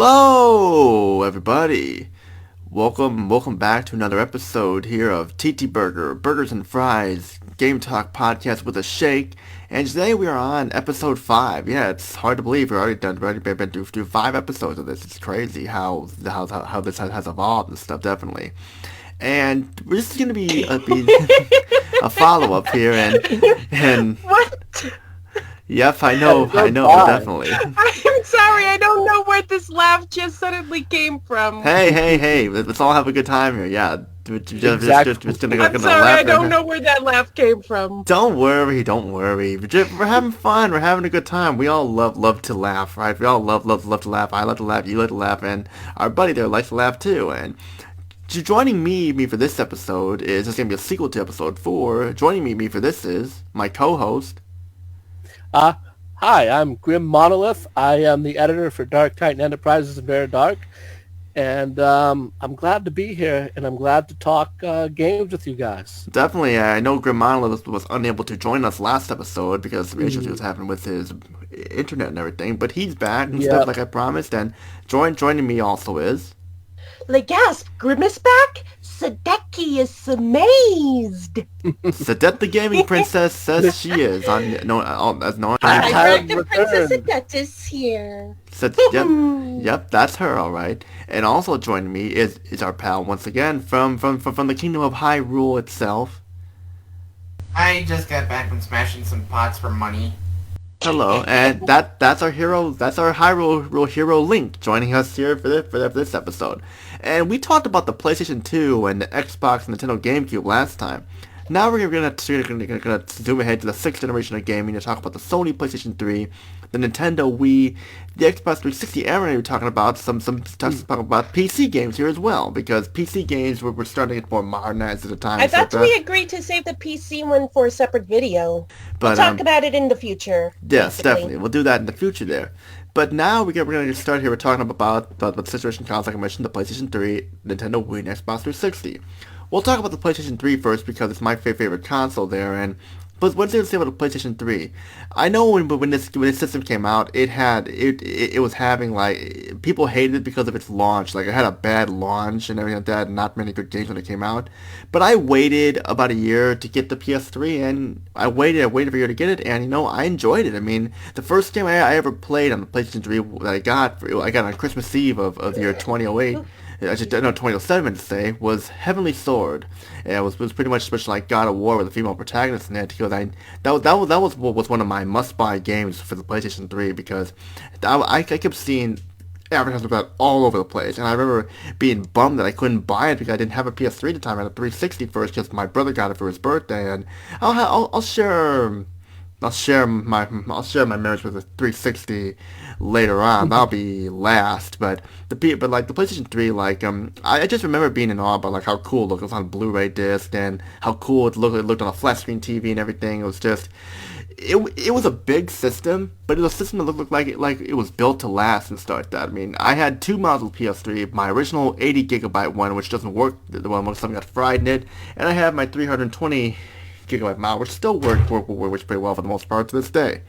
Hello, everybody. Welcome back to another episode here of TTBurger, Burgers and Fries, Game Talk podcast with a shake. And today we are on episode 5. Yeah, it's hard to believe we've already been through 5 episodes of this. It's crazy how this has evolved and stuff, definitely. And this is going to be a follow up here, and What? yep, I know, definitely. I'm sorry, I don't know where this laugh just suddenly came from. Hey, let's all have a good time here. Yeah, just gonna I'm sorry, laugh. I don't know where that laugh came from. Don't worry. We're having fun. We're having a good time. We all love to laugh, right? We all love to laugh. I love to laugh. You love to laugh, and our buddy there likes to laugh too. And joining me for this episode is this gonna be a sequel to episode 4. Joining me for this is my co-host. Uh, Hi, I'm Grim Monolith. I am the editor for Dark Titan Enterprises and Very Dark. And I'm glad to be here, and I'm glad to talk games with you guys. Definitely, I know Grim Monolith was unable to join us last episode because some issues he was having with his internet and everything, but he's back and stuff like I promised, and joining me also is... Gasp, Grimace back? Sadeki is amazed. Sadet the Gaming Princess says she is. Hyperactive Princess Sadet is here. Yep, that's her, alright. And also joining me is our pal once again from the kingdom of Hyrule itself. I just got back from smashing some pots for money. Hello, and that's our hero. That's our Hyrule hero Link joining us here for this episode. And we talked about the PlayStation 2 and the Xbox and Nintendo GameCube last time. Now we're gonna zoom ahead to the 6th generation of gaming to talk about the Sony PlayStation 3, the Nintendo Wii, the Xbox 360 era. We're talking about talking about PC games here as well, because PC games were starting to get more modernized at the time. I thought we agreed to save the PC one for a separate video. But, we'll talk about it in the future. Yes, basically. definitely. We'll do that in the future there. But now we're going to start here. We're talking about the situation consoles, like I mentioned, the PlayStation 3, Nintendo Wii, and Xbox 360. We'll talk about the PlayStation 3 first because it's my favorite console there, and but what's there to say about the PlayStation 3? I know when this system came out, it was having, like, people hated it because of its launch. Like, it had a bad launch and everything like that, not many good games when it came out. But I waited about a year to get the PS3, and I waited for a year to get it, and, I enjoyed it. I mean, the first game I ever played on the PlayStation 3 that I got on Christmas Eve of the year 2008, I just don't know 2007 to say, was Heavenly Sword. And it was pretty much like God of War with a female protagonist in it, because that was one of my must-buy games for the PlayStation 3, because I kept seeing advertisements about it all over the place, and I remember being bummed that I couldn't buy it because I didn't have a PS3 at the time. I had a 360 first because my brother got it for his birthday, and I'll share my memories with the 360 later on. That'll be last, but the PlayStation 3, I just remember being in awe about like how cool it looked. It was on a Blu-ray disc, and how cool it looked on a flat screen TV and everything. It was just, it was a big system, but it was a system that looked like it was built to last and stuff like that. I mean, I had 2 models of PS3, my original 80 gigabyte one, which doesn't work, the one something got fried in it, and I have my 320 gigabyte model, which still works pretty well for the most part to this day.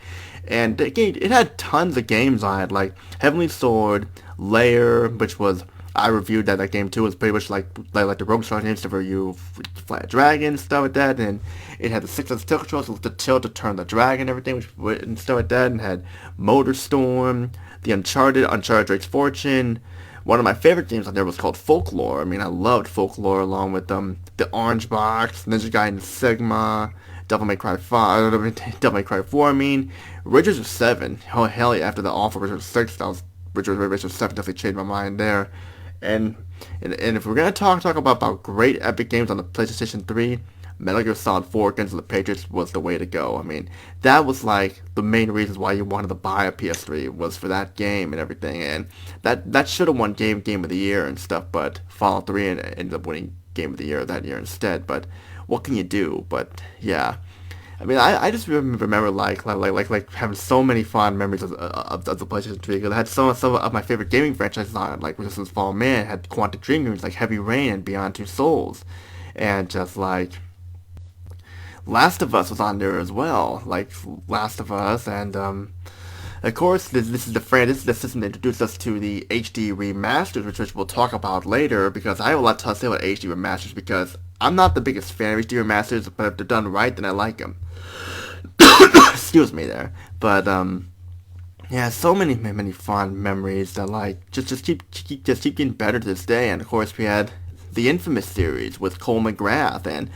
And it had tons of games on it, like Heavenly Sword, Lair, which was, I reviewed that game too. It was pretty much like the Rogue Star games where you fly a dragon and stuff like that, and it had the 6-sense tilt controls, so the tilt to turn the dragon and everything, and stuff like that, and had Motor Storm, the Uncharted Drake's Fortune. One of my favorite games on there was called Folklore. I mean, I loved Folklore, along with the Orange Box, Ninja Gaiden Sigma, Devil May Cry 5, Devil May Cry 4. I mean, Witcher 7. Oh hell yeah! After the awful Witcher 6, Witcher 7 definitely changed my mind there. And if we're gonna talk about great epic games on the PlayStation 3, Metal Gear Solid 4 Against the Patriots was the way to go. I mean, that was like the main reasons why you wanted to buy a PS3 was for that game and everything. And that should have won Game of the Year and stuff, but Fallout 3 ended up winning Game of the Year that year instead. But what can you do? But yeah, I mean, I just remember like having so many fond memories of the PlayStation 3, because I had some of my favorite gaming franchises on it, like Resistance Fall Man, had Quantic Dream games like Heavy Rain and Beyond Two Souls, and just like Last of Us was on there as well, like Last of Us, and Of course, this is the this system that introduced us to the HD remasters, which we'll talk about later, because I have a lot to say about HD remasters, because I'm not the biggest fan of HD remasters, but if they're done right, then I like them. Excuse me there. But, yeah, so many fond memories that, like, just keep getting better to this day, and of course we had the infamous series with Cole McGrath and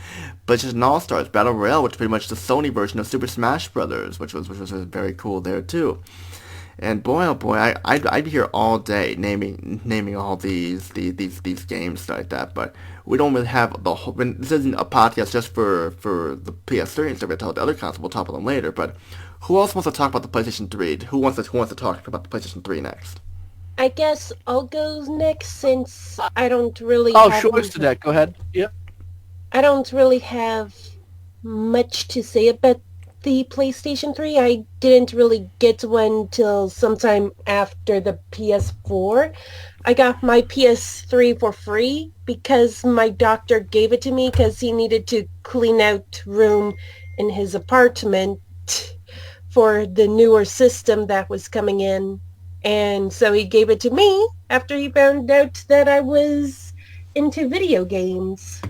PlayStation All-Stars Battle Royale, which is pretty much the Sony version of Super Smash Brothers, which was very cool there too. And boy, oh boy, I'd be here all day naming all these games like that. But we don't really have the whole. This isn't a podcast just for the PS3 and stuff. We'll talk about the other consoles. We'll talk about them later. But who else wants to talk about the PlayStation 3? Who wants to talk about the PlayStation 3 next? I guess I'll go next since I don't really. Oh, have sure, one- Sadet. Go ahead. Yeah. I don't really have much to say about the PlayStation 3. I didn't really get one till sometime after the PS4. I got my PS3 for free because my doctor gave it to me because he needed to clean out room in his apartment for the newer system that was coming in. And so he gave it to me after he found out that I was into video games.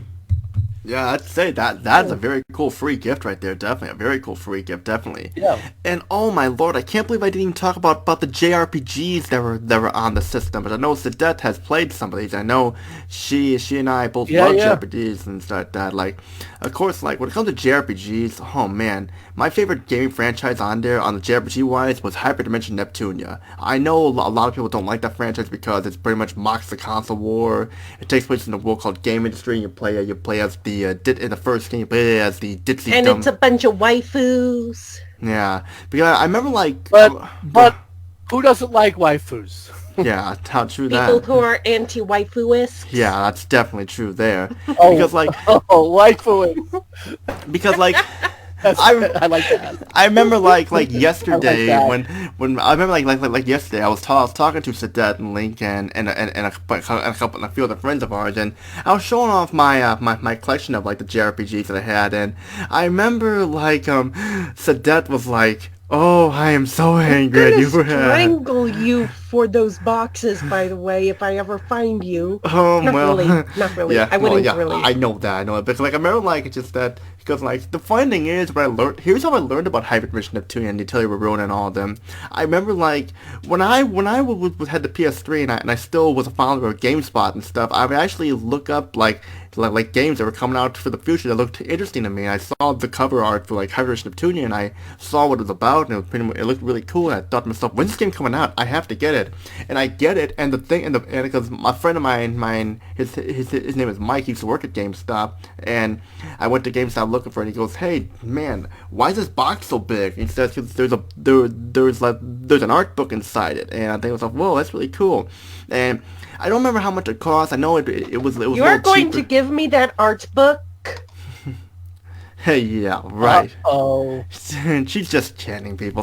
Yeah, I'd say that's a very cool free gift right there. Definitely a very cool free gift. Definitely. Yeah. And oh my lord, I can't believe I didn't even talk about the JRPGs that were on the system. But I know Sadet has played some of these. I know she and I both love JRPGs and stuff like that. Like, of course, like when it comes to JRPGs, oh man, my favorite gaming franchise on there on the JRPG wise was Hyperdimension Neptunia. I know a lot of people don't like that franchise because it's pretty much mocks the console war. It takes place in a world called game industry. And you play as the in the first game, you play as the ditzy And dumb. it's a bunch of waifus. Yeah, because I remember like. But who doesn't like waifus? Yeah, how true People that. who are anti-waifuists. Yeah, that's definitely true there. Oh, Because like, waifu. because like. I like that. I remember like yesterday that. when I remember like yesterday I was talking to Sadet and Link and a few other friends of ours, and I was showing off my my collection of like the JRPGs that I had, and I remember like Sadet was like, "Oh, I am so angry at I'm you gonna for that." strangle you for those boxes, by the way, if I ever find you. Oh, Not well, really. Not really. Yeah, I wouldn't well, yeah, really. I know that, but like I remember like it's just that because like the funny thing is when I learned here's how I learned about Hyperdimension Neptunia and Natalia Rorona and all of them. I remember like when I had the PS3 and I still was a follower of GameSpot and stuff. I would actually look up like games that were coming out for the future that looked interesting to me. I saw the cover art for like Hyperdimension Neptunia and I saw what it was about, and it looked really cool, and I thought to myself, when's this game coming out? I have to get it. And I get it, and the thing, and because my friend of mine, his name is Mike, he used to work at GameStop, and I went to GameStop looking for it, and he goes, "Hey man, why is this box so big?" And he says, "Cause there's an art book inside it," and I think I was like, "Whoa, that's really cool." And I don't remember how much it cost. I know it was a You're little going cheaper. to give me that art book? Hey, yeah, right. Oh. She's just kidding, people.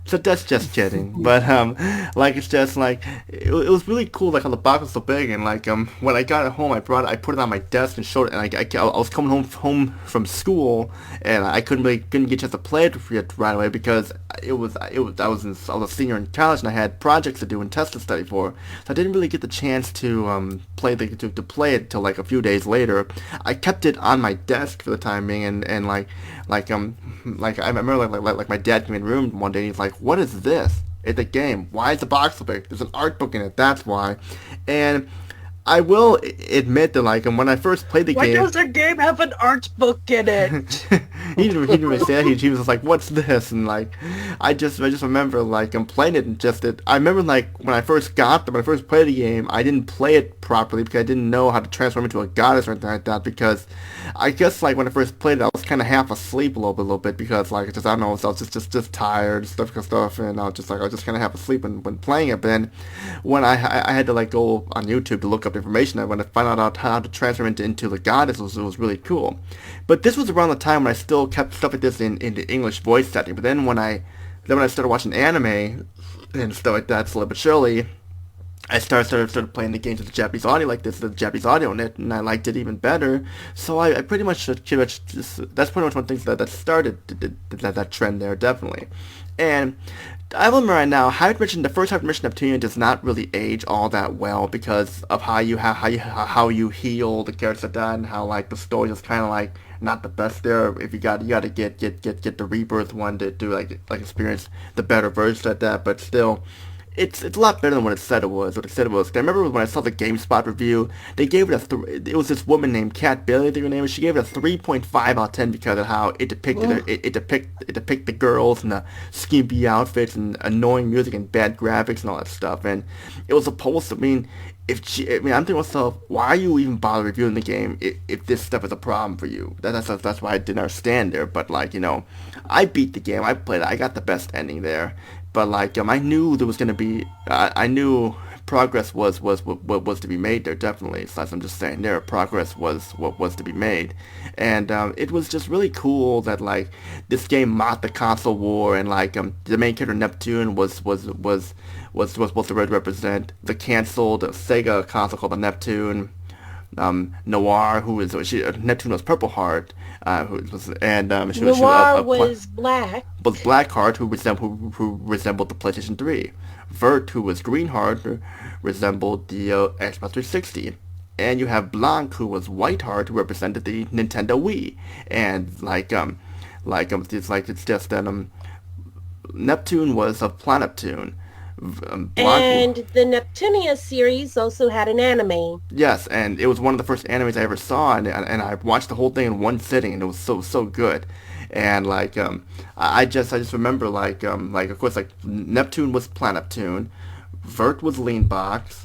So that's just kidding. But like it's just like it was really cool. Like how the box was so big, and like when I got it home, I put it on my desk and showed it. And I was coming home from school, and I couldn't get a chance to play it right away because I was a senior in college and I had projects to do and tests to study for. So I didn't really get the chance to play it till like a few days later. I kept it on my desk for the time being, and like I remember like my dad came in the room one day and he's like, "What is this? It's a game. Why is the box so big? There's an art book in it. That's why." And I will admit that like when I first played the Why game, does the game have an art book in it? he didn't really say that. He was just like, "What's this?" And like, I just remember like I'm playing it and I remember like when I first played the game, I didn't play it properly because I didn't know how to transform into a goddess or anything like that. Because I guess like when I first played it, I was kind of half asleep a little bit because like I don't know, so I was just tired and stuff, and I was just kind of half asleep when playing it. But then when I had to like go on YouTube to look up information, I went to find out how to transform into the goddess. It was really cool. But this was around the time when I still kept stuff like this in the English voice setting. But then when I started watching anime and stuff like that, slowly but surely, I started playing the games with the Japanese audio like this, the Japanese audio in it, and I liked it even better. So I pretty much just, that's pretty much one of the things that started that trend there, definitely. And I will admit right now, the first Hyper Mission Neptunian does not really age all that well because of how you heal the characters that die and how like the story is kind of like not the best there. If you got to get the rebirth one to do like experience the better version of that, but still. It's a lot better than what it said it was. What it said it was. I remember when I saw the GameSpot review, they gave it it was this woman named Kat Bailey, I think her name was. She gave it a 3.5 out of 10 because of how it depicted it depict the girls and the skimpy outfits and annoying music and bad graphics and all that stuff. And it was supposed to mean I'm thinking to myself, why are you even bother reviewing the game if this stuff is a problem for you? That's why I didn't understand there. But like I beat the game. I played it. I got the best ending there. But like I knew there was gonna be. I knew progress was to be made there, definitely. So as I'm just saying, there progress was to be made, and it was just really cool that like this game mocked the console war, and like the main character Neptune was supposed to represent the canceled Sega console called the Neptune. Noir, Neptune was Purple Heart, Noir was black. Was Blackheart, who resembled the PlayStation 3. Vert, who was Greenheart, resembled the Xbox 360. And you have Blanc, who was Whiteheart, who represented the Nintendo Wii. And it's just that Neptune was of Planeptune. And the Neptunia series also had an anime. Yes, and it was one of the first animes I ever saw, and I watched the whole thing in one sitting, and it was so good. And like I just remember like of course like Neptune was Planeptune, Vert was Leanbox,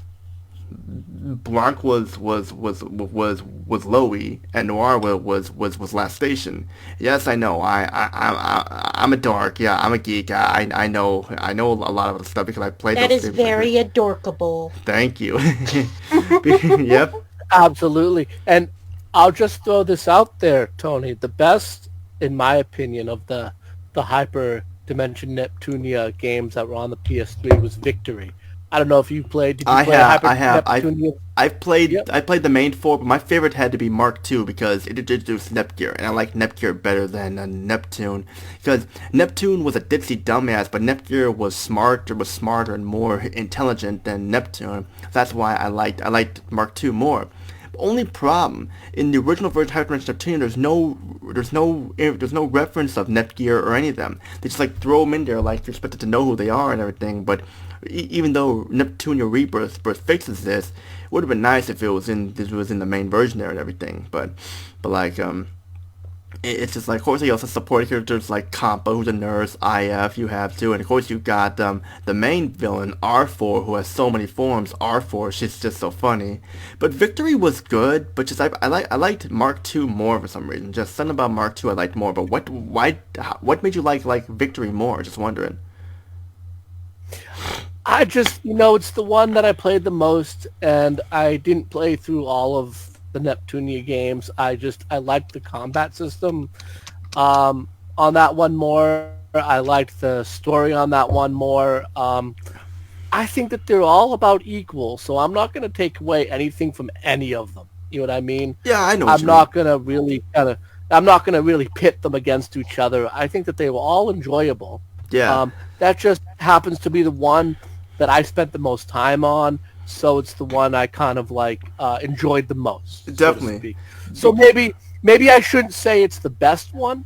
Blanc was Lowy, and Noir was Last Station. Yes, I know. I'm a dork. Yeah, I'm a geek. I know a lot of the stuff because I played. That is very adorkable. Thank you. Yep. Absolutely. And I'll just throw this out there, Tony. The best, in my opinion, of the Hyper Dimension Neptunia games that were on the PS3 was Victory. I don't know if you played. Did you play I have. Neptunia? I've played. Yep. I played the main four, but my favorite had to be Mark II because it introduced Nepgear, and I like Nepgear better than Neptune because Neptune was a ditzy dumbass, but Nepgear was smarter and more intelligent than Neptune. That's why I liked Mark II more. Only problem in the original version of Hyper Dimension Neptune, there's no reference of Netgear or any of them. They just like throw them in there like you're expected to know who they are and everything. But even though Neptunia Rebirth fixes this, it would have been nice if it was in the main version there and everything. But like it's just like, of course, he also supporting characters like Compa, who's a nurse, IF, you have too, and of course you got the main villain, R4, who has so many forms. R4, she's just so funny. But Victory was good, but just I liked Mark II more for some reason. Just something about Mark II I liked more. But what made you like Victory more? Just wondering. I just, it's the one that I played the most, and I didn't play through all of the Neptunia games. I liked the combat system on that one more. I liked the story on that one more. I think that they're all about equal, so I'm not going to take away anything from any of them. You know what I mean? Yeah, I know. I'm not going to really pit them against each other. I think that they were all enjoyable. Yeah. That just happens to be the one that I spent the most time on. So it's the one I kind of enjoyed the most. Definitely. So maybe I shouldn't say it's the best one.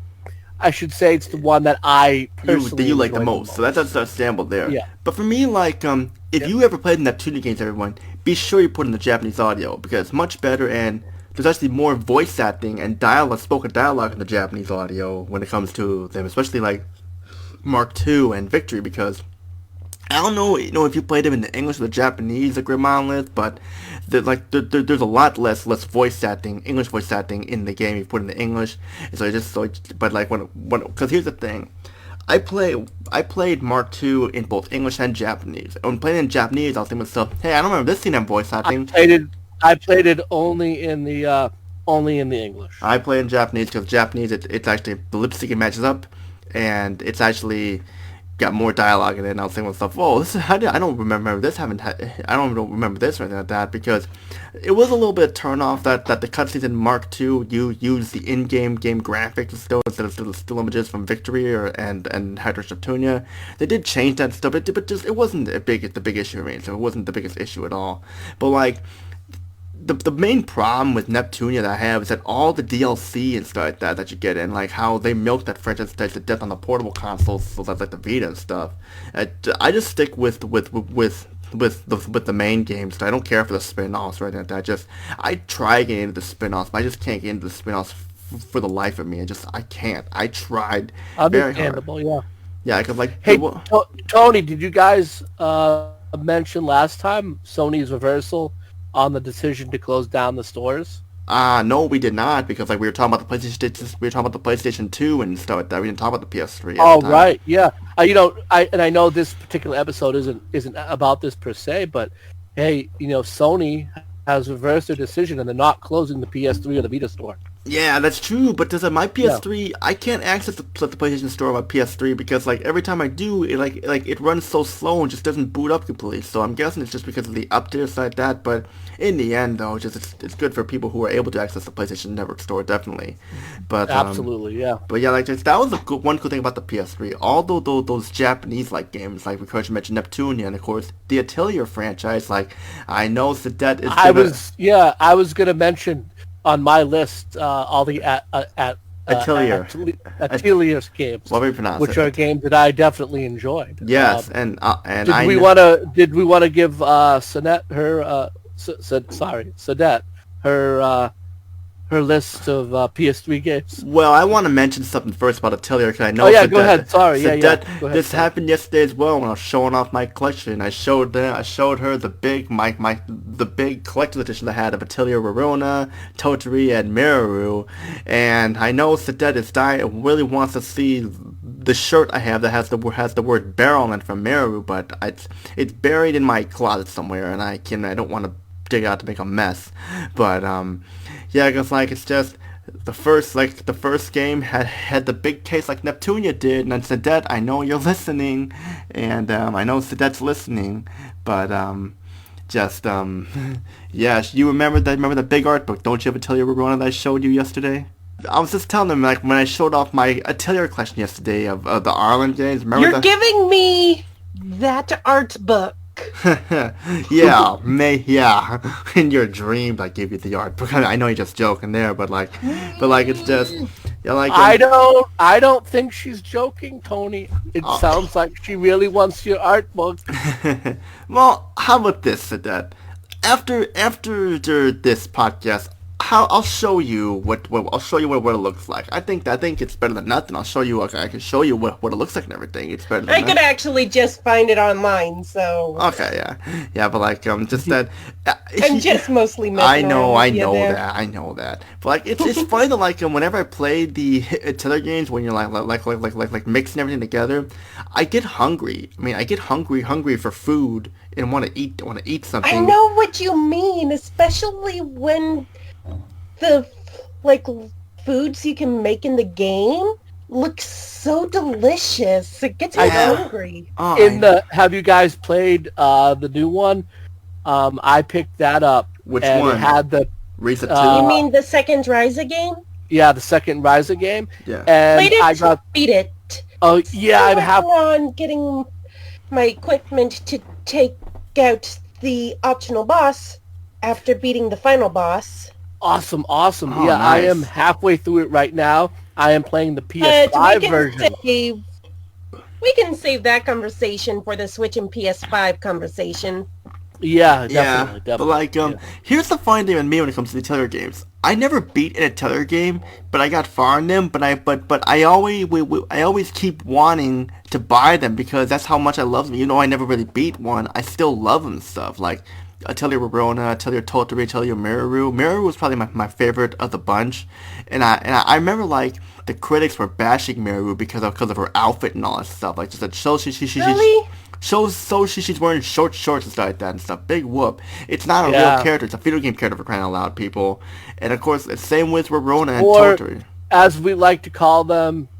I should say it's the one that I personally you like the most. So that's understandable there. Yeah. But for me, if you ever played Neptunia games, everyone, be sure you put in the Japanese audio because it's much better and there's actually more voice acting and spoken dialogue in the Japanese audio when it comes to them, especially like Mark II and Victory because I don't know, if you played them in the English or the Japanese, like Monolith, but there's a lot less English voice acting in the game if you put in the English. And so because here's the thing, I played Mark II in both English and Japanese. And when playing in Japanese, I was thinking to myself, hey, I don't remember this scene in voice acting. I played it only in the English. I played in Japanese because Japanese, it's actually the lip syncing matches up, and it's actually. got more dialogue in it, and I was thinking to myself, "Whoa, this is I don't remember this I don't remember this or anything like that," because it was a little bit of turn off that the cutscenes in Mark II you use the in-game game graphics still instead of still images from Victory and Hyperactive Neptunia. They did change that stuff, but just it wasn't the big issue for me, so it wasn't the biggest issue at all. But like the main problem with Neptunia that I have is that all the DLC and stuff like that you get in, like how they milk that franchise to death on the portable consoles, so that's like the Vita and stuff. I just stick with the main games. I don't care for the spin-offs or anything like that. I try getting into the spin-offs, but I just can't get into the spin-offs for the life of me. I can't. I tried very hard. Understandable, yeah. Yeah, because like Hey, Tony, did you guys mention last time Sony's reversal on the decision to close down the stores? No, we did not, because like we were talking about the PlayStation 2 and stuff like that. We didn't talk about the PS3. Oh, right, yeah. I know this particular episode isn't about this per se, but hey, Sony has reversed their decision and they're not closing the PS3 or the Vita store. Yeah, that's true, but does my PS3? Yeah. I can't access the PlayStation Store on my PS3 because like every time I do, it runs so slow and just doesn't boot up completely. So I'm guessing it's just because of the updates like that. But in the end, though, it's good for people who are able to access the PlayStation Network Store, definitely. But absolutely, yeah. But yeah, like that was one cool thing about the PS3. All those Japanese like games, like we mentioned Neptunia, and of course the Atelier franchise. Like I know Sadet is. I was gonna mention on my list all the Atelier games, what we pronounce which are games that I definitely enjoyed. Yes, did we want to give Sadet her list of PS3 games? Well, I want to mention something first about Atelier because I know. Oh yeah, go ahead. Sorry, Sadet, Go ahead, this happened yesterday as well when I was showing off my collection. I showed her the big the big collector's edition I had of Atelier Verona, Toturi, and Meru, and I know Sadet is really wants to see the shirt I have that has the word barrel on it from Meru, but it's buried in my closet somewhere, and I don't want to dig out to make a mess, but yeah, because like it's just the first game had the big case like Neptunia did, and Sadet, I know you're listening, and I know Sadet's listening, but yeah, you remember the big art book, don't you, have Atelier Verona that I showed you yesterday? I was just telling them, like, when I showed off my Atelier collection yesterday of the Ireland games, remember You're giving me that art book. yeah, in your dreams I give you the art book. I know you're just joking there, but it's just, yeah, like I don't think she's joking, Tony. It sounds like she really wants your art book. Well, how about this, Sadet? After this podcast, I'll show you what it looks like. I think it's better than nothing. I'll show you. I can show you what it looks like and everything. It's better than I could actually just find it online. So okay, yeah, but like just that. I'm just mostly messing I know around that. But like it's funny that like whenever I play the Atelier games, when you're like mixing everything together, I get hungry. I mean, I get hungry for food and want to eat something. I know what you mean, especially when the foods you can make in the game look so delicious. It gets me hungry. Have you guys played the new one? I picked that up. Which and one? It had the Risa 2? You mean the second Ryza game? Yeah, the second Ryza game. Yeah. And played it beat it. Oh yeah, I have on getting my equipment to take out the optional boss after beating the final boss. Awesome. Oh, Yeah, nice. I am halfway through it right now. I am playing the PS5 version. We can save that conversation for the Switch and PS5 conversation. Yeah, definitely. But like, here's the funny thing with me when it comes to the Atelier games. I never beat an Atelier game, but I got far in them. But I always keep wanting to buy them because that's how much I love them. I never really beat one. I still love them and stuff like Atelier Verona, Atelier Toturi, Atelier Meru. Meru was probably my favorite of the bunch, and I remember like the critics were bashing Meru because of her outfit and all that stuff. Like just that she's wearing short shorts and stuff like that and stuff. Big whoop. It's not a real character. It's a video game character for crying out loud, people. And of course, the same with Verona and Toturi. As we like to call them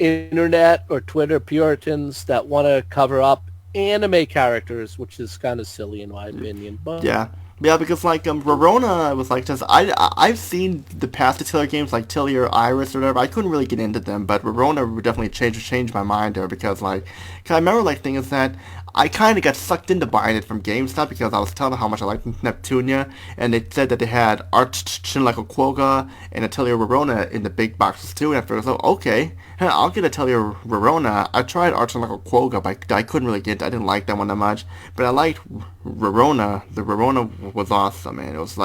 internet or Twitter Puritans that want to cover up anime characters, which is kind of silly in my opinion. But Yeah. Yeah, because like Verona was like just I've seen the past Atelier games like Tilly or Iris or whatever. I couldn't really get into them, but Verona definitely changed my mind there because like 'cause I remember like thing is that I kind of got sucked into buying it from GameStop because I was telling them how much I liked Neptunia, and they said that they had Arch like Quokka and Atelier Verona in the big boxes too, and I figured, oh, okay, I'll get Atelier Verona. I tried Arch like Quokka, but I couldn't really get. I didn't like that one that much, but I liked Verona. The Verona was awesome, man. It was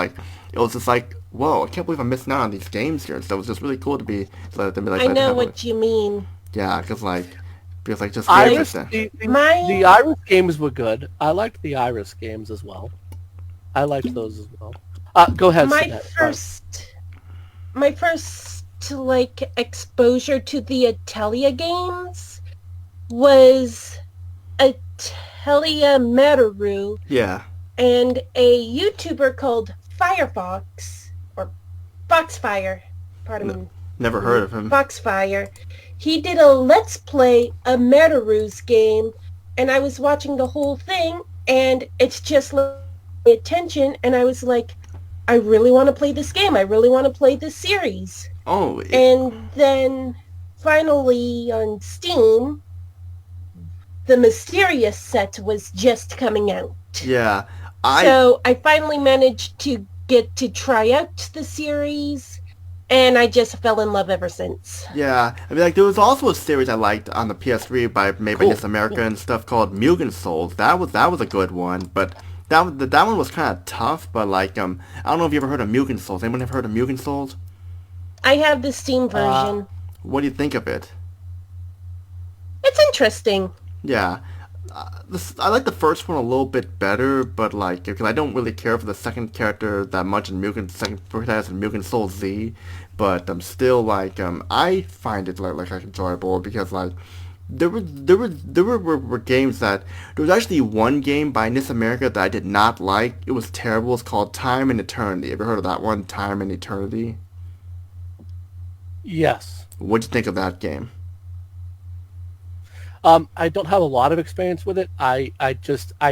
just like, whoa, I can't believe I'm missing out on these games here. So it was just really cool to be like. I know what you mean. Yeah, because like just Iris, everything. the Iris games were good. I liked the Iris games as well. I liked those as well. Go ahead. My first like exposure to the Atelier games was Atelier Mataru Yeah. and a YouTuber called Firefox or Foxfire. Pardon me. Never heard of him. Foxfire. He did a Let's Play a Metaru's game, and I was watching the whole thing, and it's just like my attention, and I was like, I really want to play this game. I really want to play this series. Oh. And then finally on Steam, the Mysterious set was just coming out. Yeah. So I finally managed to get to try out the series, and I just fell in love ever since. Yeah, I mean, like, there was also a series I liked on the PS3 made by This America and stuff called Mugen Souls. That was a good one, but that one was kind of tough. But like, I don't know if you ever heard of Mugen Souls. Anyone ever heard of Mugen Souls? I have the Steam version. What do you think of it? It's interesting. Yeah. I like the first one a little bit better, but like, because I don't really care for the second character that much in second protagonist in Mugen Soul Z, but I'm still like, I find it like enjoyable because like, there were games that, there was actually one game by This America that I did not like. It was terrible. It's called Time and Eternity. Ever heard of that one? Time and Eternity? Yes. What'd you think of that game? I don't have a lot of experience with it. I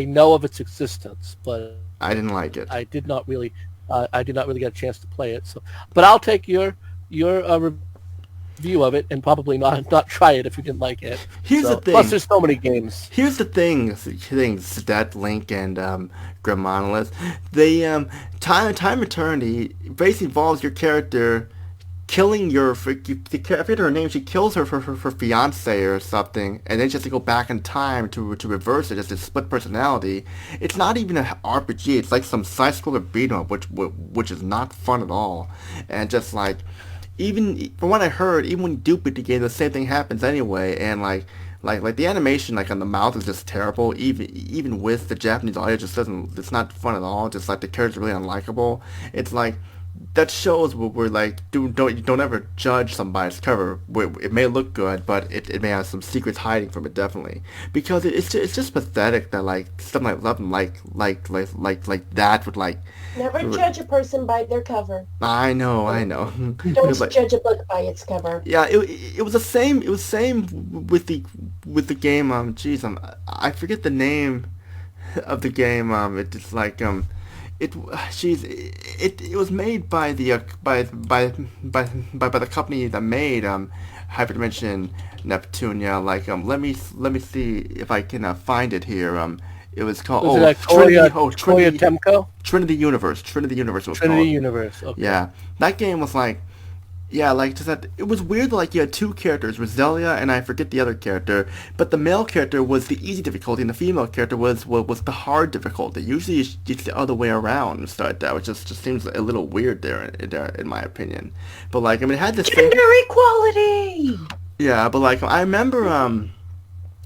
know of its existence, but I didn't like it. I did not really get a chance to play it. So, but I'll take your review of it and probably not try it if you didn't like it. Here's the thing. Plus, there's so many games. Here's the thing, Sadet, Link, and Grim Monolith. The Time Eternity basically involves your character killing I forget her name. She kills her fiance or something, and then she has to go back in time to reverse it. Just a split personality. It's not even an RPG. It's like some side-scroller beat 'em up, which is not fun at all. And just like, even from what I heard, even when you do beat the game, the same thing happens anyway. And like the animation like on the mouth is just terrible. Even with the Japanese audio, it just doesn't. It's not fun at all. Just like the characters are really unlikable. It's like, that shows where we're like, don't ever judge somebody's cover. It may look good, but it may have some secrets hiding from it, definitely. Because it's just pathetic that like something like that would like. Never judge a person by their cover. I know. Don't judge a book by its cover. Yeah, it was the same. It was same with the game. I forget the name of the game. It's like It was made by the by the company that made Hyperdimension Neptunia. Like let me see if I can find it here. It was called Trinity Temco? Trinity Universe. Trinity Universe was Trinity called. Universe. Okay. Yeah, that game was like. Yeah, like just that. It was weird. Like you had two characters, Roselia and I forget the other character. But the male character was the easy difficulty, and the female character was the hard difficulty. Usually it's the other way around and stuff like that, which just seems a little weird there, in my opinion. But like, I mean, it had this gender equality. Yeah, but like I remember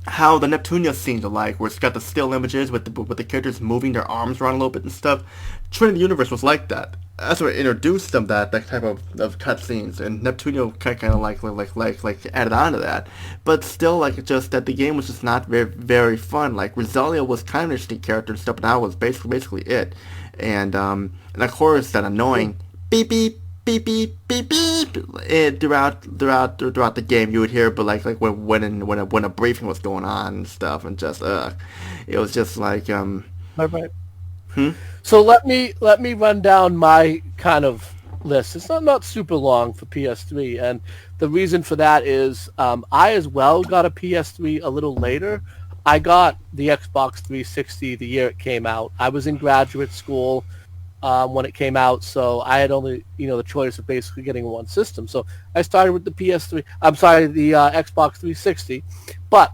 how the Neptunia scenes are like, where it's got the still images with the characters moving their arms around a little bit and stuff. Trinity Universe was like that. That's what introduced them that type of cutscenes, and Neptunia kind of like added on to that. But still, like, just that the game was just not very fun. Like Roselia was kind of an interesting character and stuff, but that was basically it. And of course that annoying beep beep beep beep beep beep. And throughout the game, you would hear, but like when a briefing was going on and stuff, and just it was just like Right. So let me run down my kind of list. It's not super long for PS3, and the reason for that is I as well got a PS3 a little later. I got the Xbox 360 the year it came out. I was in graduate school when it came out, so I had only the choice of basically getting one system. So I started with the PS3. I'm sorry, the Xbox 360. But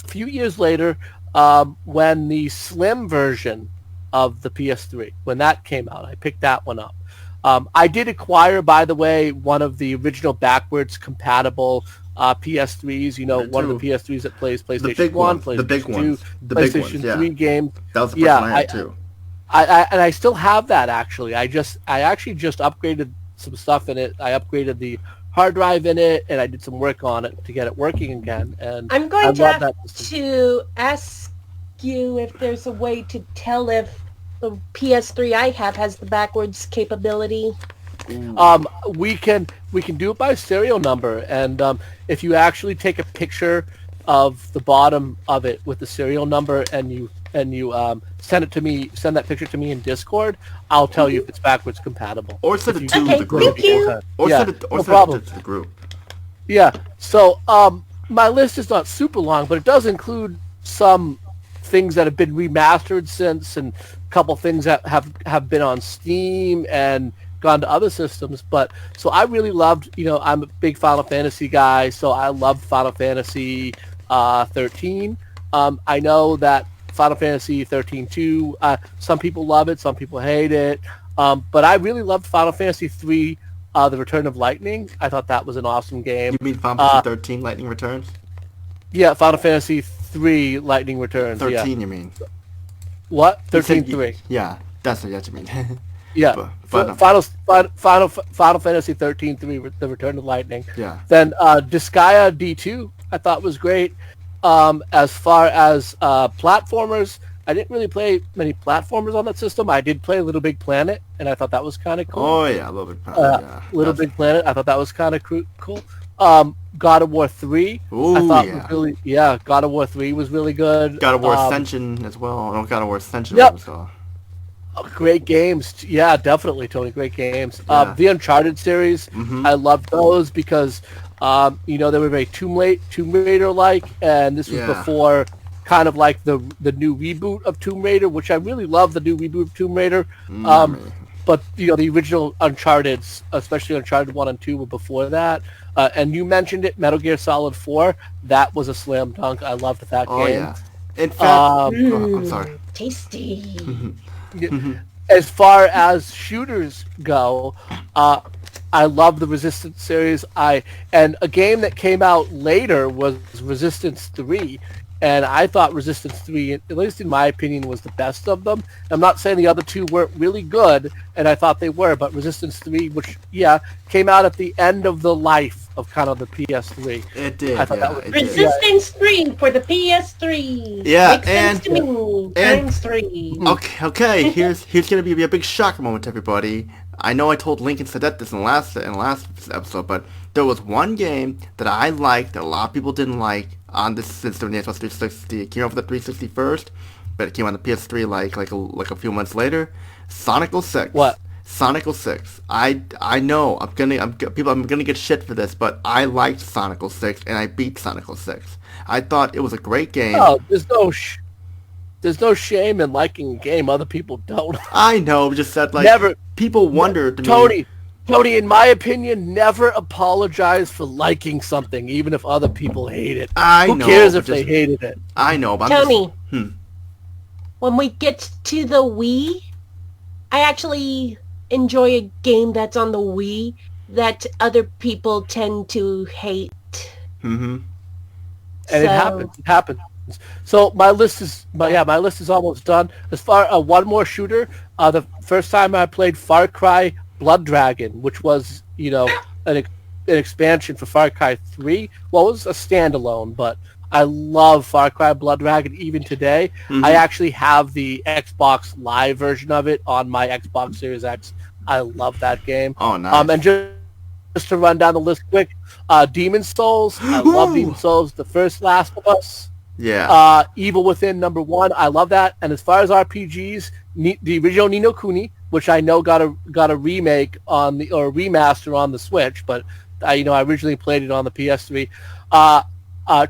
a few years later, when the slim version of the PS3, when that came out, I picked that one up. I did acquire, by the way, one of the original backwards compatible PS3s. One of the PS3s that plays PlayStation 1, PlayStation 2, the big ones, PlayStation 3 games. That was the first one I had too. I still have that actually. I actually just upgraded some stuff in it. I upgraded the hard drive in it, and I did some work on it to get it working again. And I'm going to have to ask you if there's a way to tell if the PS3 I have has the backwards capability. We can do it by serial number, and if you actually take a picture of the bottom of it with the serial number and you send that picture to me in Discord, I'll tell you if it's backwards compatible. Or send it to the group. Thank you. Or send it to the group. Yeah. So my list is not super long, but it does include some things that have been remastered since, and a couple things that have been on Steam and gone to other systems. But so I really loved, I'm a big Final Fantasy guy, so I loved Final Fantasy 13. I know that Final Fantasy 13-2, some people love it, some people hate it, but I really loved Final Fantasy 3, The Return of Lightning. I thought that was an awesome game. You mean Final Fantasy 13 Lightning Returns? Yeah, Final Fantasy 3 Lightning Returns. 13, you mean? What? 13-3. Yeah, that's what you mean. Yeah, Final Fantasy 13-3, The Return of Lightning. Yeah. Then Disgaea D2, I thought was great. As far as platformers, I didn't really play many platformers on that system. I did play Little Big Planet, and I thought that was kind of cool. Oh yeah, Little Big Planet. Yeah. Big Planet, I thought that was kind of cool. God of War 3, Ooh, I thought was really, God of War 3 was really good. God of War Ascension as well. No, God of War Ascension. Yep. Great games. Yeah, definitely, Tony. Great games. Yeah. The Uncharted series, I loved those because, they were very Tomb Raider-like, and this was before kind of like the new reboot of Tomb Raider, which I really love the new reboot of Tomb Raider. But, the original Uncharted, especially Uncharted 1 and 2, were before that. And you mentioned it, Metal Gear Solid 4. That was a slam dunk. I loved that game. Oh, yeah. In fact, I'm sorry. Tasty. As far as shooters go, I love the Resistance series. And a game that came out later was Resistance 3. And I thought Resistance 3, at least in my opinion, was the best of them. I'm not saying the other two weren't really good, and I thought they were, but Resistance 3, which, came out at the end of the life of kind of the PS3. It did, Resistance 3 for the PS3. Yeah, Makes sense to me. Times 3. Okay, here's going to be a big shock moment to everybody. I know I told Link and Sadet this in the last episode, but there was one game that I liked that a lot of people didn't like on this system, the Xbox 360. It came out for the 360 first, but it came on the PS3 like a few months later. Sonic 06. What? Sonic 06. I know I'm gonna get shit for this, but I liked Sonic 06 and I beat Sonic 06. I thought it was a great game. Oh, there's no shame in liking a game other people don't. I know, just that people wonder to me. Tony, in my opinion, never apologize for liking something, even if other people hate it. Who cares if they hated it? I know, but Tony, when we get to the Wii, I actually enjoy a game that's on the Wii that other people tend to hate. And it happens. So my list is almost done. As far one more shooter, the first time I played Far Cry Blood Dragon, which was an expansion for Far Cry 3. Well, it was a standalone, but I love Far Cry Blood Dragon even today. I actually have the Xbox Live version of it on my Xbox Series X I love that game. Oh, nice. And just to run down the list quick, Demon Souls. I love Demon Souls. The first Last of Us. Yeah. Evil Within #1. I love that. And as far as RPGs, the original Ni no Kuni, which I know got a remake on the or remaster on the Switch, but I originally played it on the PS3.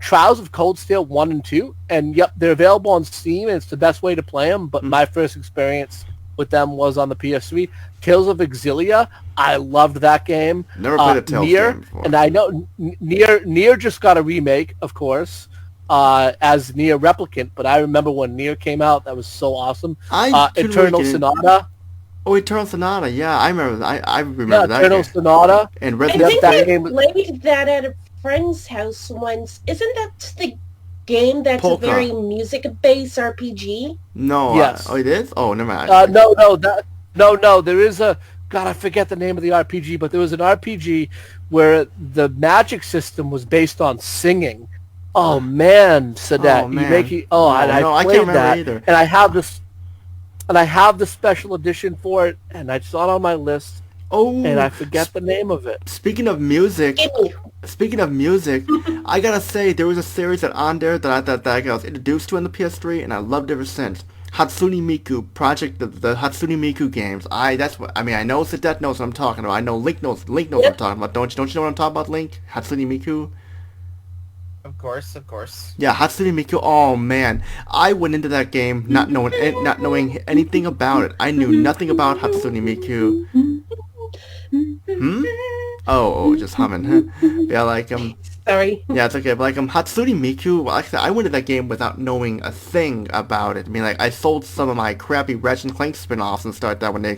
Trials of Cold Steel 1 and 2, and yep, they're available on Steam, and it's the best way to play them. But my first experience with them was on the PS3. Tales of Exilia, I loved that game. Never played a Tales game before. And I know Nier just got a remake, of course, as Nier Replicant. But I remember when Nier came out, that was so awesome. Eternal Sonata. Oh, Eternal Sonata, yeah, I remember. I remember that. Eternal Sonata. And I think I played that at a friend's house once. Isn't that the game that's Polka. a very music-based RPG? No. Yes. Oh, it is? Oh, never mind. No. There is a God. I forget the name of the RPG, but there was an RPG where the magic system was based on singing. Oh man, Sadet, Oh, man. you make it. Oh, and I I played can't remember that, either. and I have this, and I have the special edition for it, and I saw it on my list, Oh, and I forget the name of it. speaking of music, Gimme. I gotta say there was a series on there that I was introduced to on the PS3, and I loved it ever since. Hatsune Miku Project, the Hatsune Miku games. I know Sadet knows what I'm talking about. I know Link knows what I'm talking about. Don't you know what I'm talking about, Link? Hatsune Miku. Of course. Yeah, Hatsune Miku. Oh man, I went into that game not knowing anything about it. I knew nothing about Hatsune Miku. Oh, just humming. Yeah, Sorry. yeah, it's okay. But Hatsune Miku. Like I said, I went into that game without knowing a thing about it. I mean, I sold some of my crappy Ratchet and Clank spin-offs and stuff like that when they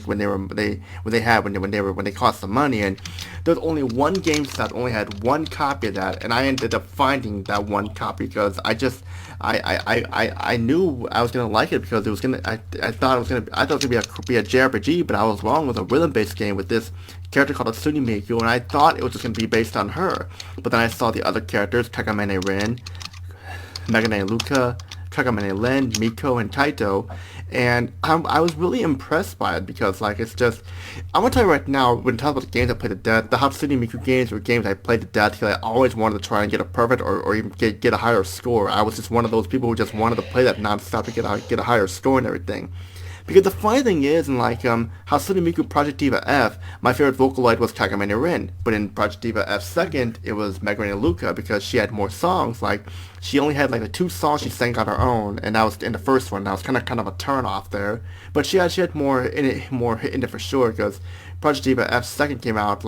cost some money. And there was only one game set only had one copy of that, and I ended up finding that one copy because I knew I was gonna like it because it was gonna. I thought it was gonna be a JRPG, but I was wrong. It was a rhythm-based game with this character called Hatsune Miku, and I thought it was just gonna be based on her. But then I saw the other characters, Kakamine Rin, Megane Luka, Kakamine Len, Miko, and Kaito, and I was really impressed by it because it's just. I'm gonna tell you right now, when talking about the games I played to death, the Hatsune Miku games were games I played to death because I always wanted to try and get a perfect or even get a higher score. I was just one of those people who just wanted to play that nonstop to get a higher score and everything. Because the funny thing is, in Hatsune Miku Project Diva F, my favorite Vocaloid was Kakamine Rin, but in Project Diva F second, it was Megane Luka because she had more songs. She only had the 2 songs she sang on her own, and that was in the first one. That was kind of a turn off there, but she had more in it for sure because Project Diva F second came out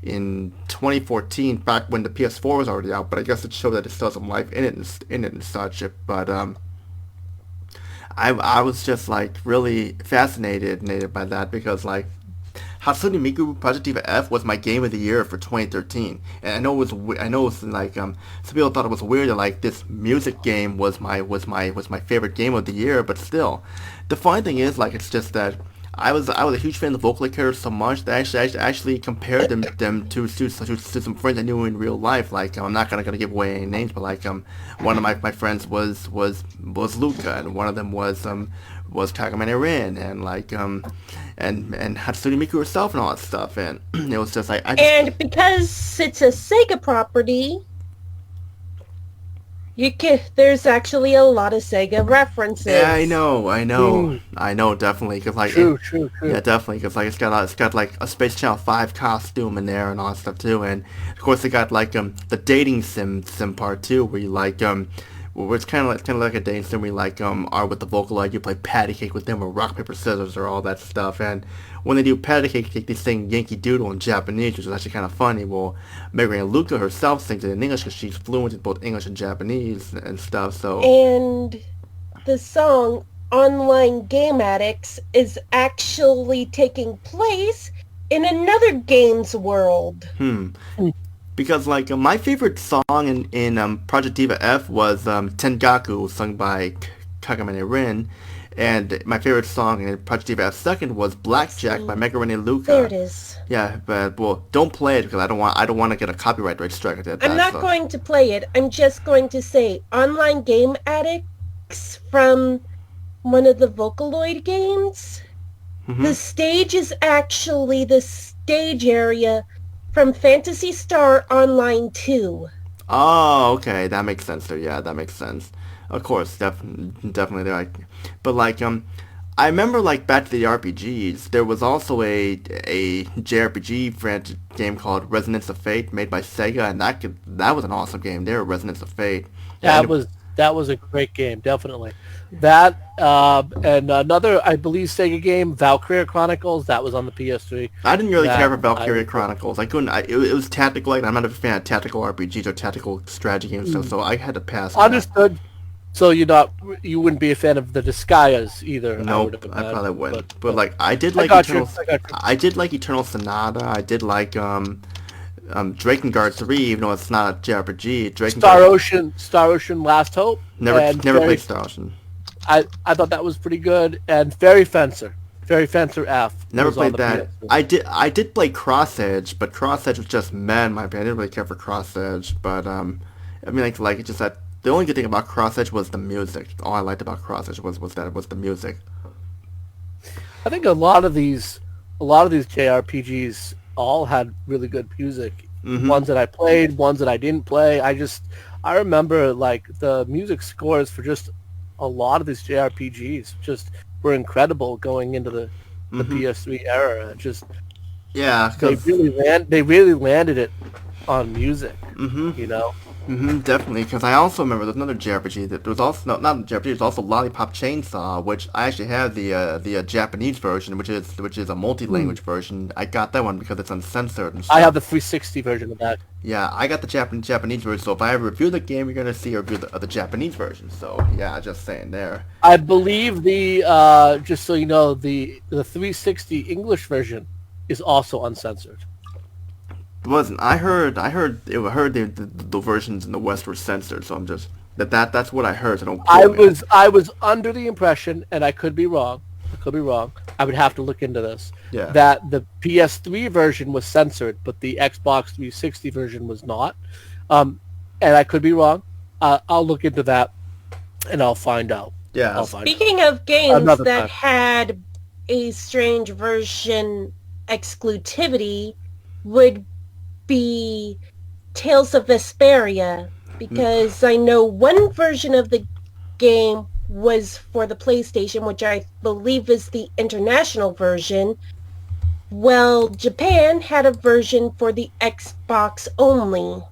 in 2014, back when the PS4 was already out. But I guess it showed that it still had some life in it and such. But I was just really fascinated by that because Hatsune Miku Project Diva F was my game of the year for 2013, and I know some people thought it was weird that this music game was my favorite game of the year, but still, the funny thing is it's just that I was a huge fan of the Vocaloid characters so much that I actually compared them to some friends I knew in real life. I'm not gonna give away any names, but one of my friends was Luca, and one of them was Kakamine Rin, and and Hatsune Miku herself and all that stuff, and it was just And because it's a Sega property, there's actually a lot of Sega references. Yeah, I know, definitely, because True. Yeah, definitely, because it's got a Space Channel 5 costume in there and all that stuff too, and of course they got the dating sim part too, where you where it's kind of like a dating sim where you are with the Vocaloid, you play patty cake with them or rock paper scissors or all that stuff, and when they do patty cake, they sing Yankee Doodle in Japanese, which is actually kind of funny. Well, Megane Luka herself sings it in English because she's fluent in both English and Japanese and stuff. So and the song Online Game Addicts is actually taking place in another game's world. Because my favorite song in Project Diva F was Tengaku, sung by Kakamine Rin, and my favorite song in Project Diva F second was Blackjack by Megane Luka. There it is. Yeah, but don't play it because I don't want to get a copyright strike at that. I'm not going to play it. I'm just going to say Online Game Addicts from one of the Vocaloid games. The stage is actually the stage area from Phantasy Star Online 2. Oh, okay, that makes sense there. Yeah, that makes sense. Of course, definitely there. But like, I remember like back to the RPGs, there was also a JRPG game called Resonance of Fate made by Sega, and that was an awesome game. There, Resonance of Fate. That was a great game, definitely. That and another, I believe, Sega game, Valkyria Chronicles. That was on the PS3. I didn't really care for That Valkyria Chronicles. I couldn't. It was tactical. Like, I'm not a fan of tactical RPGs or tactical strategy games, so I had to pass on that. Understood. So you wouldn't be a fan of the Disgaeas either. Nope, I probably wouldn't. But like, I did I like got you. Eternal. I did like Eternal Sonata. I did like Drakengard 3, even though it's not a JRPG. Star Ocean Last Hope. Never played Star Ocean. I thought that was pretty good. And Fairy Fencer F. Never was on played the that. PS3. I did play Cross Edge, but Cross Edge was just meh in my opinion. I didn't really care for Cross Edge, but I mean like it's just that the only good thing about Cross Edge was the music. All I liked about Cross Edge was the music. I think a lot of these JRPGs all had really good music. Mm-hmm. Ones that I played, ones that I didn't play. I remember like the music scores for just a lot of these JRPGs just were incredible going into the PS3 era. Just Yeah, they really landed it on music. You know. Definitely, because I also remember there's another JRPG that there was also not JRPG. There's also Lollipop Chainsaw, which I actually have the Japanese version, which is a multi-language version. I got that one because it's uncensored and stuff. I have the 360 version of that. Yeah, I got the Japanese version. So if I ever review the game, you're gonna see a review of the Japanese version. So yeah, just saying there. I believe the just so you know, the 360 English version is also uncensored. It wasn't. I heard the versions in the West were censored. So I'm just that's what I heard. So don't. I was under the impression, and I could be wrong. I would have to look into this. Yeah. That the PS3 version was censored, but the Xbox 360 version was not. And I could be wrong. I'll look into that, and I'll find out. Yeah. Speaking of games Another that time. had a strange version exclusivity, would be Tales of Vesperia, because I know one version of the game was for the PlayStation, which I believe is the international version. Well, Japan had a version for the Xbox only.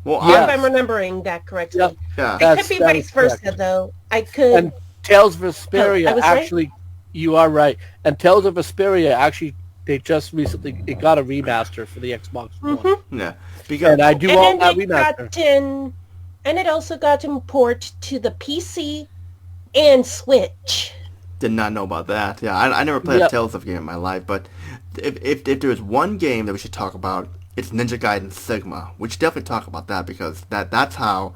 Well, If I'm remembering that correctly. Yep. yeah. It could be vice versa, though. I could... And Tales of Vesperia I was right? actually, you are right. And Tales of Vesperia actually, they just recently it got a remaster for the Xbox One. Yeah. Because And I do want that it remaster. and it also got to port to the PC and Switch. did not know about that. Yeah, I never played a Yep. Tales of game in my life, but if there is one game that we should talk about, it's Ninja Gaiden Sigma. We should definitely talk about that because that's how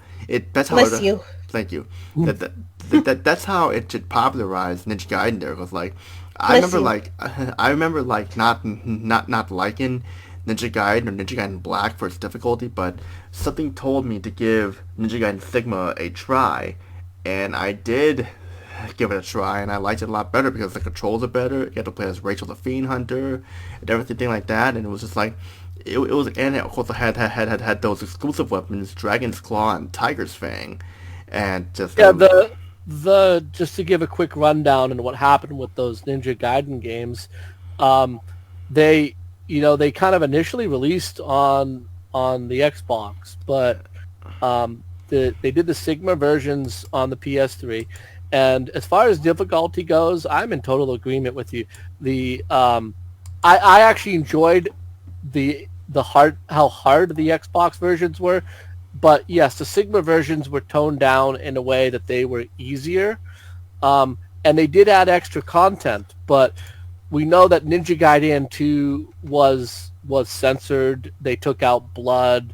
Bless you. Thank you. That's how it should popularize Ninja Gaiden there. Because like I Bless remember like not liking Ninja Gaiden or Ninja Gaiden Black for its difficulty, but something told me to give Ninja Gaiden Sigma a try, and I did give it a try, and I liked it a lot better because the controls are better. You had to play as Rachel the Fiend Hunter and everything like that, and it was just like it was, and it of course had those exclusive weapons, Dragon's Claw and Tiger's Fang, and just the just to give a quick rundown on what happened with those Ninja Gaiden games, they kind of initially released on the Xbox, but they did the Sigma versions on the PS3. And as far as difficulty goes, I'm in total agreement with you. I actually enjoyed how hard the Xbox versions were, but yes, the Sigma versions were toned down in a way that they were easier, and they did add extra content. But we know that Ninja Gaiden 2 was censored. They took out blood.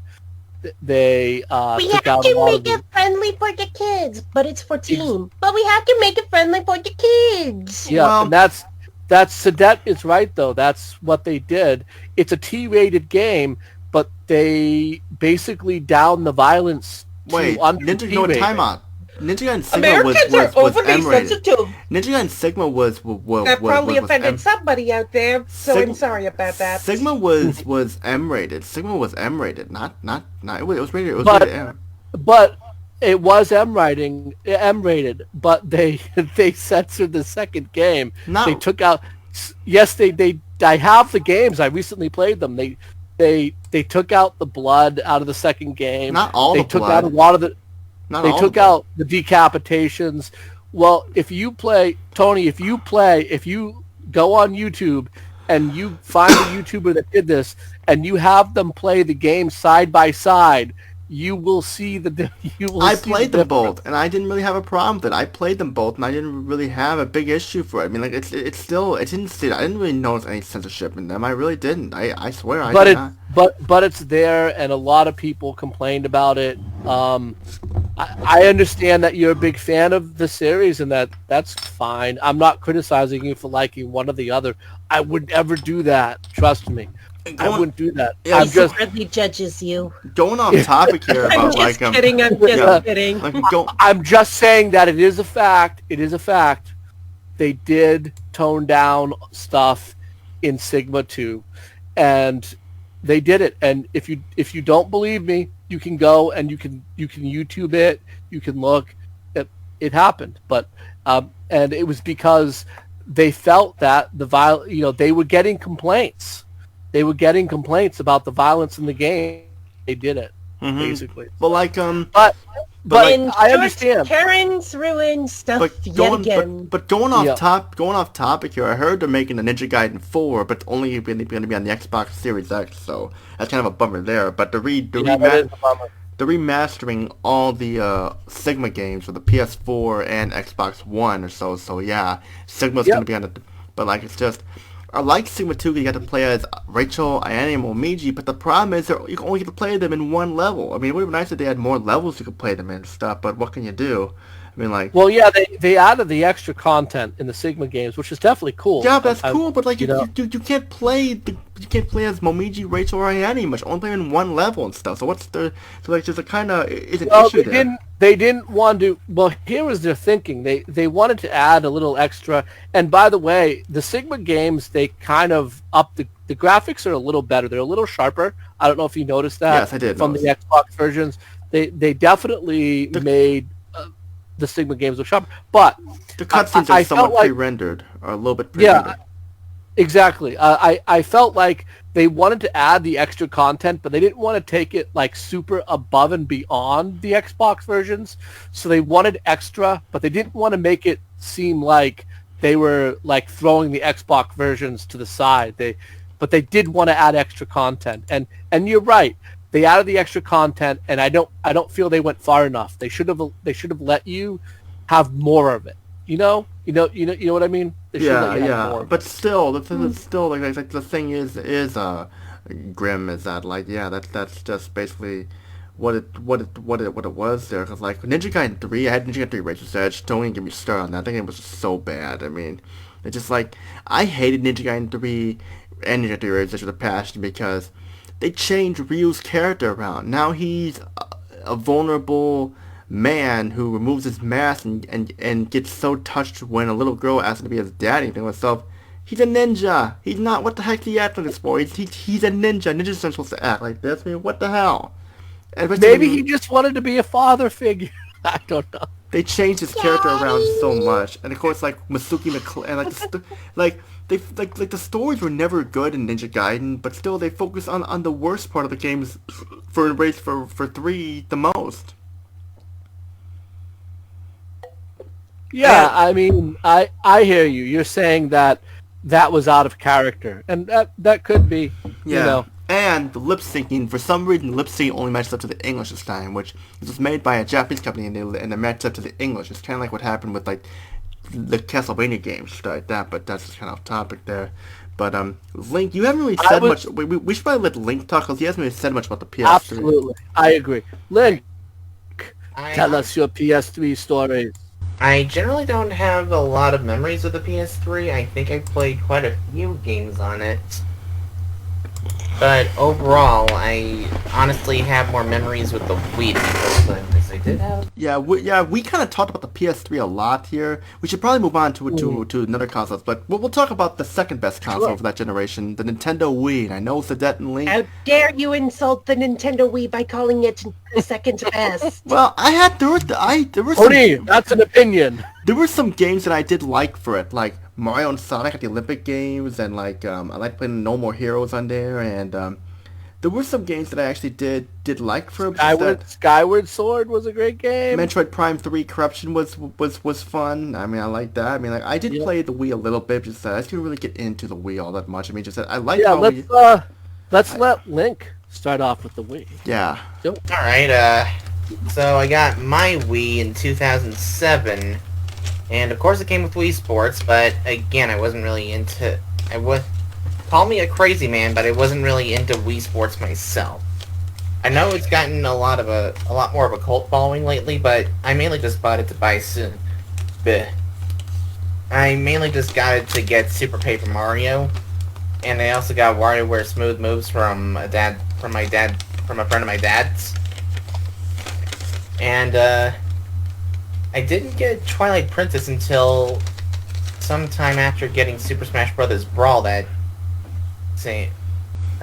They We took have out a to lot make of it friendly for the kids, but it's for teen. But we have to make it friendly for the kids. Yeah, Well- and that's Sadet is right though. That's what they did. It's a T-rated game, but they basically down the violence wait, to under Ninja no T-rated. time out. Ninja Gaiden Sigma Americans was are overly M-rated. sensitive. Ninja Gaiden Sigma was That probably offended somebody out there, so I'm sorry about that. Sigma was M-rated. Sigma was M-rated, not it was rated. It was But rated M. but it was M-rated, but they censored the second game. No. They took out. Yes, they. I have the games. I recently played them. They took out the blood out of the second game. Not all they the took blood. out a lot of the. Not They all took the out the decapitations. Well, if you play, Tony, if you go on YouTube and you find a YouTuber that did this and you have them play the game side by side, you will see that I played them both, and I didn't really have a problem with it. I played them both, and I didn't really have a big issue for it. I mean, like I didn't really notice any censorship in them. I really didn't. I swear I did not. But it's there, and a lot of people complained about it. I understand that you're a big fan of the series, and that's fine. I'm not criticizing you for liking one or the other. I would never do that. Trust me. I wouldn't do that. Yeah, I'm just Secretly judges you. going off topic here I'm about just kidding. I'm just kidding. I'm just saying that it is a fact. It is a fact. They did tone down stuff in Sigma 2, and they did it. And if you don't believe me, you can go and you can YouTube it. You can look. It happened, but and it was because they felt that they were getting complaints. They were getting complaints about the violence in the game. They did it, basically. But like But I understand. Karen's ruined stuff yet again. But going off topic here, I heard they're making a Ninja Gaiden 4, but it's only going to be on the Xbox Series X, so that's kind of a bummer there. But they're remastering all the Sigma games for the PS4 and Xbox One or so. So yeah, Sigma's going to be on the. But like it's just. I like Sigma 2 because you got to play as Rachel, Ayane, and Momiji, but the problem is you can only get to play them in one level. I mean, it would be nice if they had more levels you could play them in and stuff, but what can you do? I mean, like... Well, yeah, they added the extra content in the Sigma games, which is definitely cool. Yeah, that's cool, but like you can't play as Momiji, Rachel, or Ayane much. Only play in one level and stuff. So what's the... So like there's a kind of... It's an issue there. They didn't want to... Well, here was their thinking. They wanted to add a little extra. And by the way, the Sigma games, they kind of up the graphics are a little better. They're a little sharper. I don't know if you noticed that. Yes, I did. From the Xbox versions. They definitely made the Sigma games look sharper. But the cutscenes are somewhat pre-rendered. Or a little bit pre-rendered. Yeah, exactly. I felt like they wanted to add the extra content, but they didn't want to take it like super above and beyond the Xbox versions. So they wanted extra, but they didn't want to make it seem like they were like throwing the Xbox versions to the side. But they did want to add extra content. And you're right. They added the extra content, and I don't feel they went far enough. They should have let you have more of it. You know what I mean? Yeah. But still, the thing is still like the thing is grim is that like that's just basically what it was there. Because like Ninja Gaiden 3, I had Ninja Gaiden 3 Rachel's Edge. Don't even get me started on that. That game was just so bad. I mean, it's just like I hated Ninja Gaiden 3 and Ninja Gaiden 3 Rachel's Edge with a passion because they changed Ryu's character around. Now he's a vulnerable man who removes his mask and gets so touched when a little girl asks him to be his daddy and thinks to himself, he's a ninja. He's not, what the heck is he acting like this for? He's a ninja. Ninjas aren't supposed to act like this. I mean, what the hell? Maybe he just wanted to be a father figure. I don't know. They changed his character around so much. And of course, like, Masuki and the stories were never good in Ninja Gaiden, but still they focus on the worst part of the games for 3 the most. Yeah, I mean, I hear you. You're saying that was out of character, and that could be, you know. And the lip syncing, for some reason, lip syncing only matched up to the English this time, which was made by a Japanese company, and they matched up to the English. It's kind of like what happened with like the Castlevania games, stuff like that. But that's just kind of off topic there. But Link, you haven't really said much. We should probably let Link talk because he hasn't really said much about the PS3. Absolutely, I agree. Link, tell us your PS3 stories. I generally don't have a lot of memories of the PS3. I think I played quite a few games on it. But overall, I honestly have more memories with the Wii than I did have. Yeah, we kind of talked about the PS3 a lot here. We should probably move on to another console, but we'll talk about the second best console Sure. for that generation, the Nintendo Wii. And I know Sadet and Link. How dare you insult the Nintendo Wii by calling it the second best? Well, there were Tony, that's an opinion. there were some games that I did like for it, like Mario and Sonic at the Olympic Games, and like I liked playing No More Heroes on there, and there were some games that I actually did like for it. Skyward Sword was a great game. Metroid Prime 3 Corruption was fun. I mean, I like that. I mean, like I did play the Wii a little bit, just that I didn't really get into the Wii all that much. I mean, just that I like how let's let Link start off with the Wii. yeah. Alright, so I got my Wii in 2007, and of course it came with Wii Sports, but again, I wasn't really into... Call me a crazy man, but I wasn't really into Wii Sports myself. I know it's gotten a lot more of a cult following lately, but I mainly just bought it to buy soon. I mainly just got it to get Super Paper Mario, and I also got WarioWare Smooth Moves from a friend of my dad's. And I didn't get Twilight Princess until sometime after getting Super Smash Bros. Brawl. I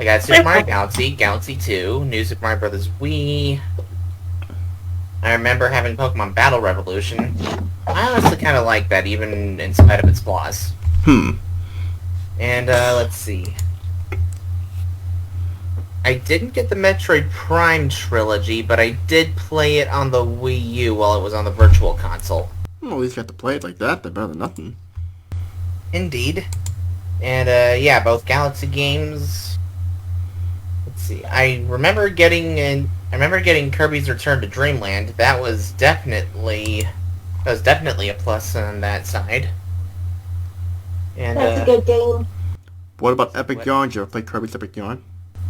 got Super Mario Galaxy, Galaxy 2, New Super Mario Bros. Wii. I remember having Pokemon Battle Revolution. I honestly kind of like that, even in spite of its flaws. And, let's see. I didn't get the Metroid Prime trilogy, but I did play it on the Wii U while it was on the Virtual Console. Well, at least you got to play it like that. They're better than nothing. Indeed. And, yeah, both Galaxy games. Let's see. I remember getting Kirby's Return to Dreamland. That was definitely a plus on that side. And, That's a good game. What about Epic Yarn? Did you ever play Kirby's Epic Yarn?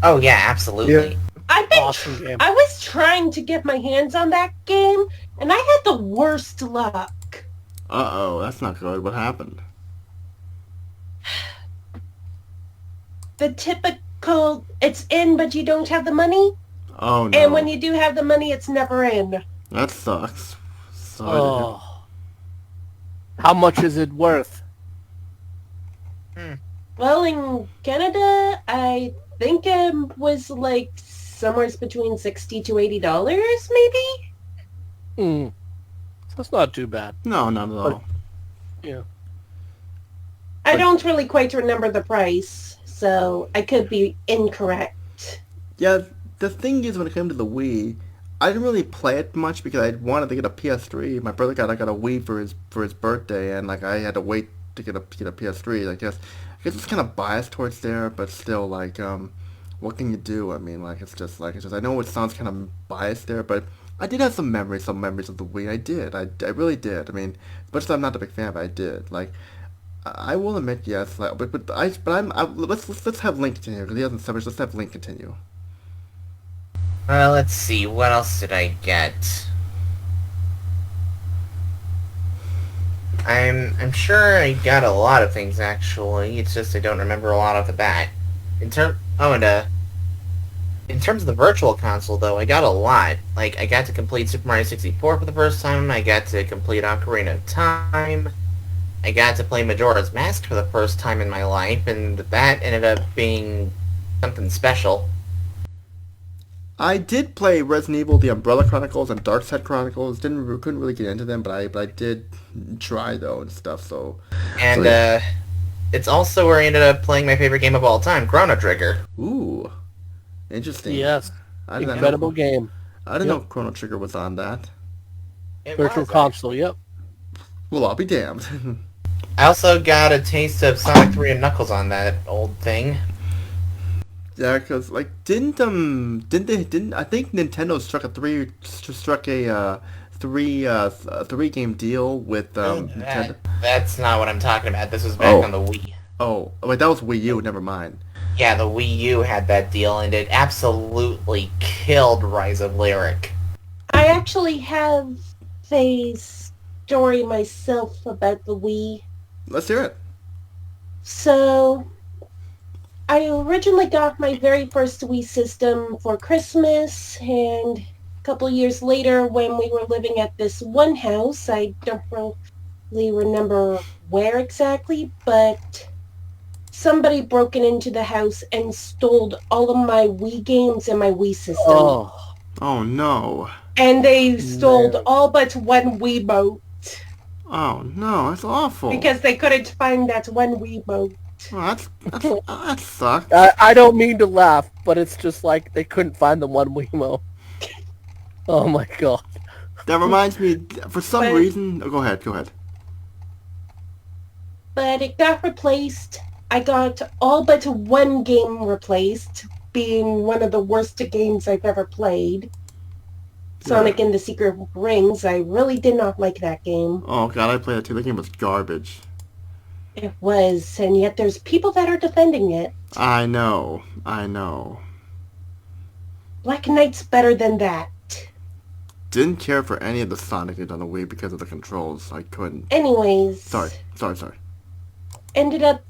Oh, yeah, absolutely. Yeah. Awesome game. I was trying to get my hands on that game, and I had the worst luck. Uh-oh, that's not good. What happened? The typical, it's in, but you don't have the money. Oh, no. And when you do have the money, it's never in. That sucks. Sorry to hear. Oh. How much is it worth? Well, in Canada, I think it was like somewhere between $60 to $80, maybe? That's not too bad. No, not at all. Yeah. I don't really quite remember the price, so I could be incorrect. Yeah, the thing is, when it came to the Wii, I didn't really play it much because I wanted to get a PS3. My brother got a Wii for his birthday, and like I had to wait to get a PS3. I guess it's kind of biased towards there, but still, like, what can you do? I mean, like, it's just I know it sounds kind of biased there, but I did have some memories of the Wii. I did. I really did. I mean, but I'm not a big fan, but I did. Like, I will admit, yes. Like, let's have Link continue because he hasn't said much. Let's have Link continue. Let's see. What else did I get? I'm sure I got a lot of things actually. It's just I don't remember a lot off the bat. In terms of the Virtual Console, though, I got a lot. Like, I got to complete Super Mario 64 for the first time. I got to complete Ocarina of Time. I got to play Majora's Mask for the first time in my life, and that ended up being something special. I did play Resident Evil: The Umbrella Chronicles and Darkside Chronicles. Couldn't really get into them, but I did try though and stuff. So it's also where I ended up playing my favorite game of all time, Chrono Trigger. Ooh, interesting. Yes. I didn't Incredible know, game. I didn't know Chrono Trigger was on that. Virtual Console, yep. Well, I'll be damned. I also got a taste of Sonic 3 and Knuckles on that old thing. Yeah, because like didn't I think Nintendo struck a three game deal with Nintendo. That's not what I'm talking about. This was back on the Wii. Oh, wait, that was Wii U. Never mind. Yeah, the Wii U had that deal, and it absolutely killed Rise of Lyric. I actually have a story myself about the Wii. Let's hear it. So, I originally got my very first Wii system for Christmas, and couple years later when we were living at this one house. I don't really remember where exactly, but somebody broken into the house and stole all of my Wii games and my Wii system. Oh, Oh no. And they stole man. all but one Wiimote Oh no, that's awful. because they couldn't find that one Wiimote. Oh, that sucks. I don't mean to laugh, but it's just like they couldn't find the one Wiimote. Oh my god. That reminds me, for some But- reason... Oh, go ahead. But it got replaced. I got all but one game replaced, being one of the worst games I've ever played. Sonic and the Secret Rings. I really did not like that game. Oh god, I played that too. That game was garbage. It was, and yet there's people that are defending it. I know. Black Knight's better than that. Didn't care for any of the Sonic games on the Wii because of the controls. I couldn't. Anyways. Sorry. Ended up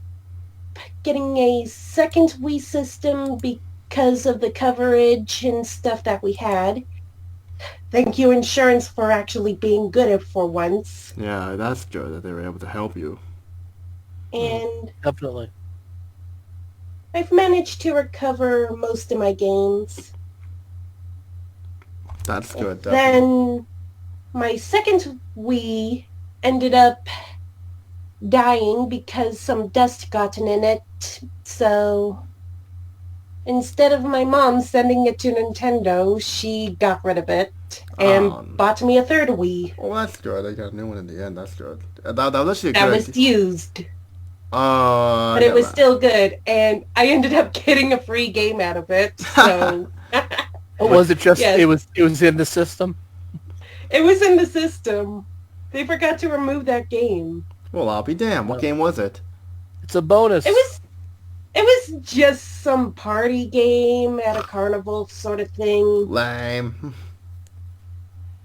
getting a second Wii system because of the coverage and stuff that we had. Thank you, insurance, for actually being good for once. Yeah, that's good that they were able to help you. And Definitely. I've managed to recover most of my games. That's good. Definitely. Then my second Wii ended up dying because some dust gotten in it. So instead of my mom sending it to Nintendo, she got rid of it and bought me a third Wii. Well, that's good. I got a new one in the end. That's good. That was actually a That good was used. But But it was still good, and I ended up getting a free game out of it. So Was it just Yes. it was in the system? it was in the system. They forgot to remove that game. Well, I'll be damned. What game was it? It's a bonus. It was just some party game at a carnival sort of thing. Lame.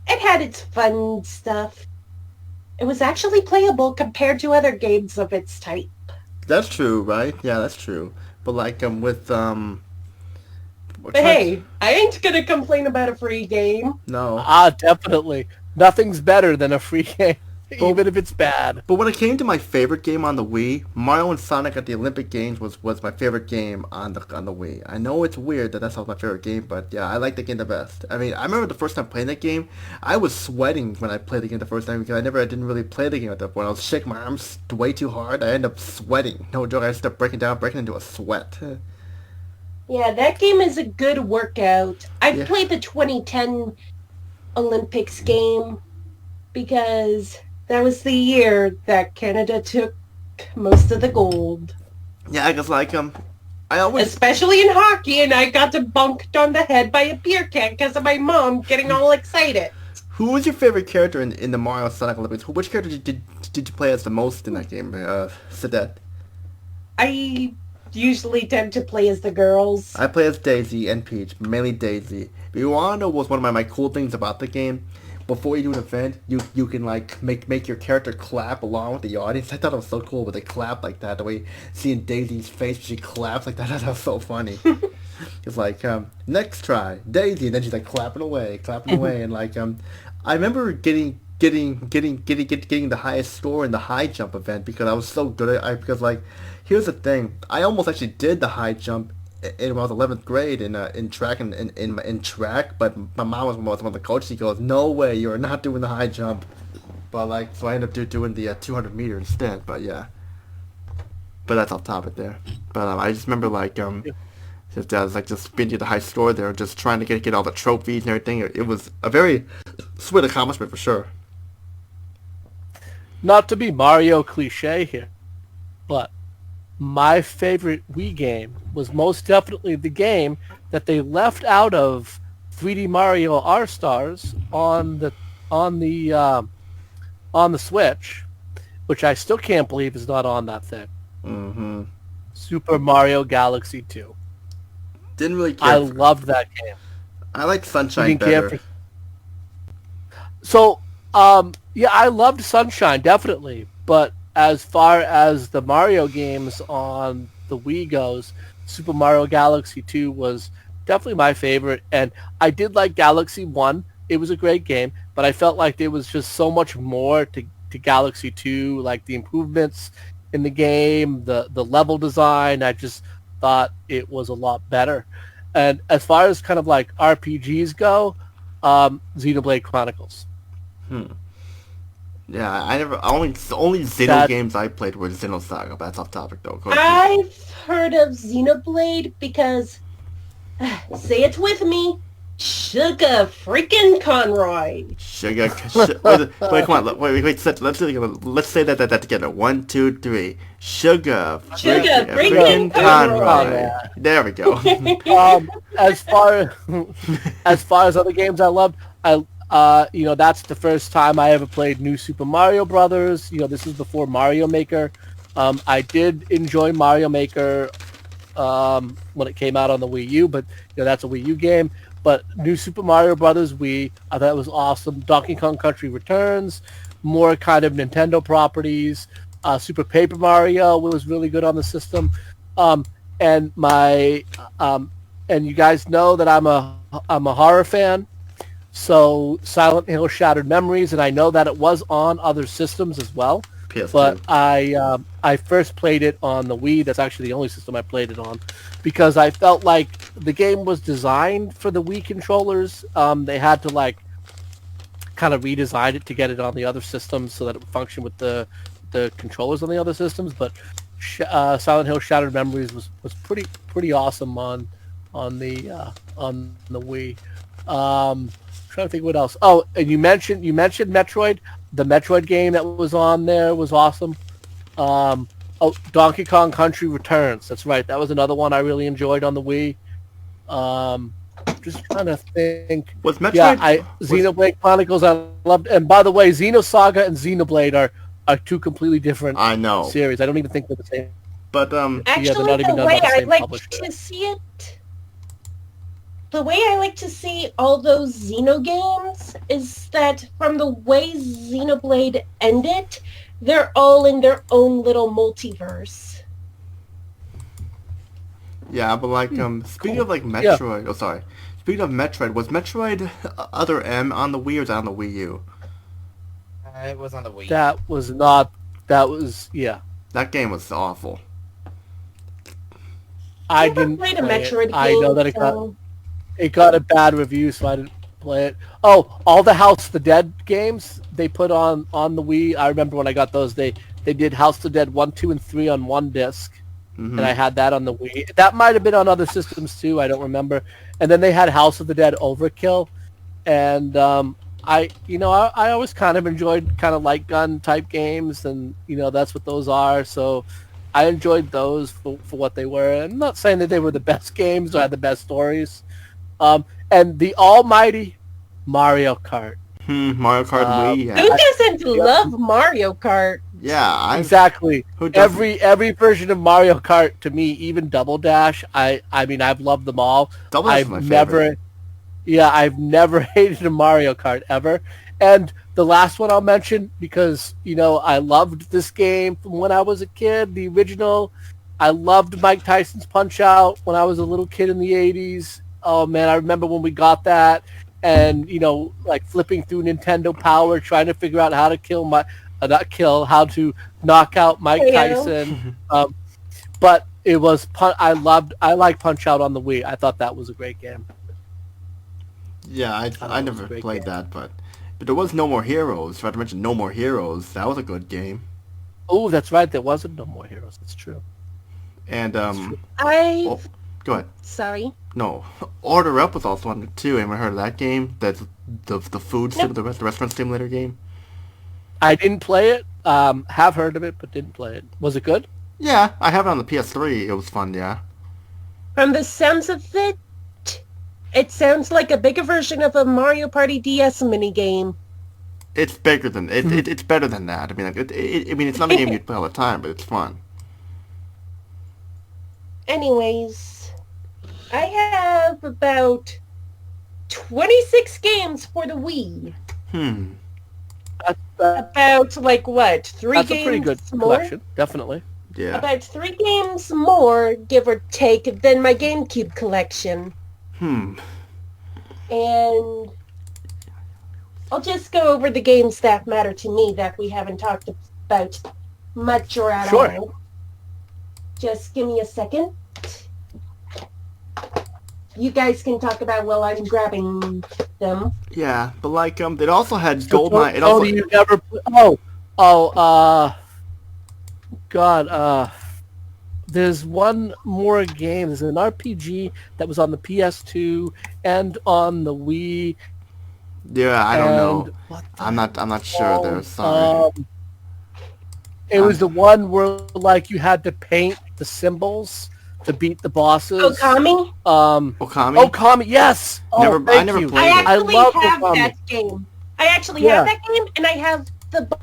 It had its fun stuff. It was actually playable compared to other games of its type. That's true, right? Yeah, that's true. But like with But hey, I ain't gonna complain about a free game. no. Definitely. Nothing's better than a free game, even if it's bad. But when it came to my favorite game on the Wii, Mario and Sonic at the Olympic Games was my favorite game on the Wii. I know it's weird that that's not my favorite game, but yeah, I like the game the best. I mean, I remember the first time playing that game, I was sweating when I played the game the first time because I didn't really play the game at that point. I was shaking my arms way too hard. I ended up sweating. No joke, I just started breaking into a sweat. Yeah, that game is a good workout. I've Yeah. played the 2010 Olympics game because that was the year that Canada took most of the gold. Yeah, I guess like I always Especially in hockey, and I got bunked on the head by a beer can because of my mom getting all excited. Who was your favorite character in the Mario Sonic Olympics? Which character did you play as the most in that game, Sadet? I usually tend to play as the girls. I play as Daisy and Peach, mainly Daisy. But you wanna know what's one of my cool things about the game? Before you do an event, you can like make your character clap along with the audience. I thought it was so cool when they clap like that. The way seeing Daisy's face when she claps like that, that was so funny. It's like next try, Daisy, and then she's like clapping away, and like I remember getting the highest score in the high jump event because I was so good at it. Because like, here's the thing, I almost actually did the high jump when I was 11th grade in track in track, but my mom was one of the coaches. She goes, "No way, you are not doing the high jump." But like, so I ended up doing the 200 meter instead. But yeah, but that's off topic there. But I just remember like just being to the high score there, just trying to get all the trophies and everything. It was a very sweet accomplishment for sure. Not to be Mario cliche here, but my favorite Wii game was most definitely the game that they left out of 3D Mario R-Stars on the Switch, which I still can't believe is not on that thing. Mm-hmm. Super Mario Galaxy 2. Didn't really care. I loved that game. I like Sunshine Didn't care better. So, yeah, I loved Sunshine, definitely. But as far as the Mario games on the Wii goes, Super Mario Galaxy 2 was definitely my favorite. And I did like Galaxy 1. It was a great game, but I felt like there was just so much more to Galaxy 2, like the improvements in the game, the level design. I just thought it was a lot better. And as far as kind of like RPGs go, Xenoblade Chronicles. Yeah, I never. Only Xeno That- games I played were Xenosaga, but that's off topic though. Go ahead. I've heard of Xenoblade because, say it with me, Sugar freaking Conroy. Sugar. Wait, come on. Wait. Let's do it again. Let's say that together. 1, 2, 3. Sugar. Freaking Conroy. Conroy. There we go. As far as other games I loved, that's the first time I ever played New Super Mario Brothers. This is before Mario Maker. I did enjoy Mario Maker when it came out on the Wii U, but that's a Wii U game. But New Super Mario Brothers Wii, I thought it was awesome. Donkey Kong Country Returns, more kind of Nintendo properties. Super Paper Mario was really good on the system. And you guys know that I'm a horror fan. So Silent Hill Shattered Memories, and I know that it was on other systems as well. PS2. But I first played it on the Wii. That's actually the only system I played it on, because I felt like the game was designed for the Wii controllers. They had to kind of redesign it to get it on the other systems so that it would function with the controllers on the other systems. But Silent Hill Shattered Memories was pretty awesome on the Wii. Trying to think what else. Oh, and you mentioned Metroid. The Metroid game that was on there was awesome. Donkey Kong Country Returns. That's right. That was another one I really enjoyed on the Wii. Just trying to think. Was Metroid? Yeah, Xenoblade Chronicles I loved. And by the way, Xenosaga and Xenoblade are two completely different I know. series. I don't even think they're the same. But Actually, not even the done way by the I same like publisher. to see it, the way I like to see all those Xeno games is that from the way Xenoblade ended, they're all in their own little multiverse. yeah, but speaking of Metroid. Oh, sorry. Speaking of Metroid, was Metroid Other M on the Wii or was that on the Wii U? It was on the Wii. Yeah. That game was awful. I never didn't played a play Metroid it. game, I know that so... it got a bad review, so I didn't play it. Oh, all the House of the Dead games they put on the Wii. I remember when I got those, they did House of the Dead 1, 2, and 3 on one disc, and I had that on the Wii. That might have been on other systems too. I don't remember. And then they had House of the Dead Overkill, and I always kind of enjoyed kind of light gun type games, and that's what those are. So I enjoyed those for what they were. I'm not saying that they were the best games or had the best stories. And the almighty Mario Kart. Mario Kart Wii. Yeah. Who doesn't love Mario Kart? Yeah, Exactly. Who doesn't? Every version of Mario Kart to me, even Double Dash. I mean, I've loved them all. Double Dash is my favorite. I've never hated a Mario Kart ever. And the last one I'll mention, because I loved this game from when I was a kid. The original. I loved Mike Tyson's Punch-Out when I was a little kid in the 80s. Oh man, I remember when we got that, and flipping through Nintendo Power, trying to figure out how to how to knock out Mike Tyson. But it was I like Punch-Out on the Wii. I thought that was a great game. Yeah, I never played that, but there was No More Heroes. If I had to mention No More Heroes, that was a good game. Oh, that's right. There wasn't No More Heroes. That's true. And true. go ahead. Sorry. No, Order Up was also on it too. Anyone heard of that game? That's the food sim, the restaurant simulator game. I didn't play it. Have heard of it, but didn't play it. Was it good? Yeah, I have it on the PS3. It was fun. Yeah. From the sounds of it, it sounds like a bigger version of a Mario Party DS minigame. It's bigger than it. It's better than that. I mean, it's not a game you'd play all the time, but it's fun. Anyways, I have about 26 games for the Wii. About, like, what, 3 That's games a pretty good more? collection, definitely. Yeah. About 3 games more, give or take, than my GameCube collection. Hmm. And I'll just go over the games that matter to me that we haven't talked about much or at Sure. all. Just give me a second. You guys can talk about while I'm grabbing them. Yeah, but like it also had So, Goldmine. It Tony, also you never... God, there's one more game. There's an RPG that was on the PS2 and on the Wii. yeah, I don't know. And what the I'm not sure hell? there. Sorry. It was the one where like you had to paint the symbols to beat the bosses. Okami? Okami? Okami, yes. Never- Oh, thank I never you. played I it. actually love have Okami. that game. I actually have that game, and I have the part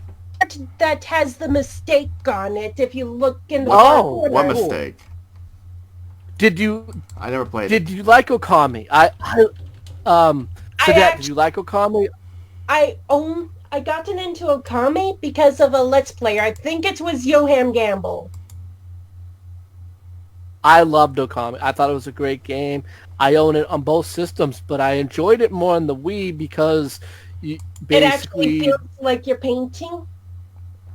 that has the mistake on it. If you look in the Oh, corner. What mistake? Did you I never played it. did you like Okami? Sadet, did you like Okami? I gotten into Okami because of a Let's Player. I think it was Johan Gamble. I loved Okami. I thought it was a great game. I own it on both systems, but I enjoyed it more on the Wii because you It actually basically... feels like you're painting.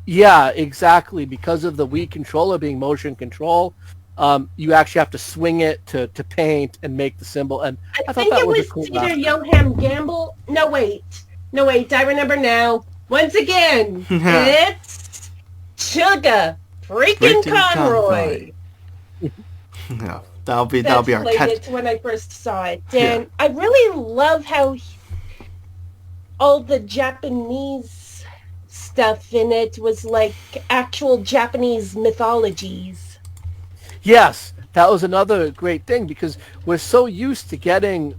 Yeah, exactly. Because of the Wii controller being motion control, you actually have to swing it to paint and make the symbol. And I thought think that it was was a cool either aspect. Johan Gamble. No, wait. I remember now. Once again, it's Sugar freaking Conroy. Yeah, that'll be That our played catch. it when I first saw it, and I really love how all the Japanese stuff in it was like actual Japanese mythologies. Yes, that was another great thing because we're so used to getting,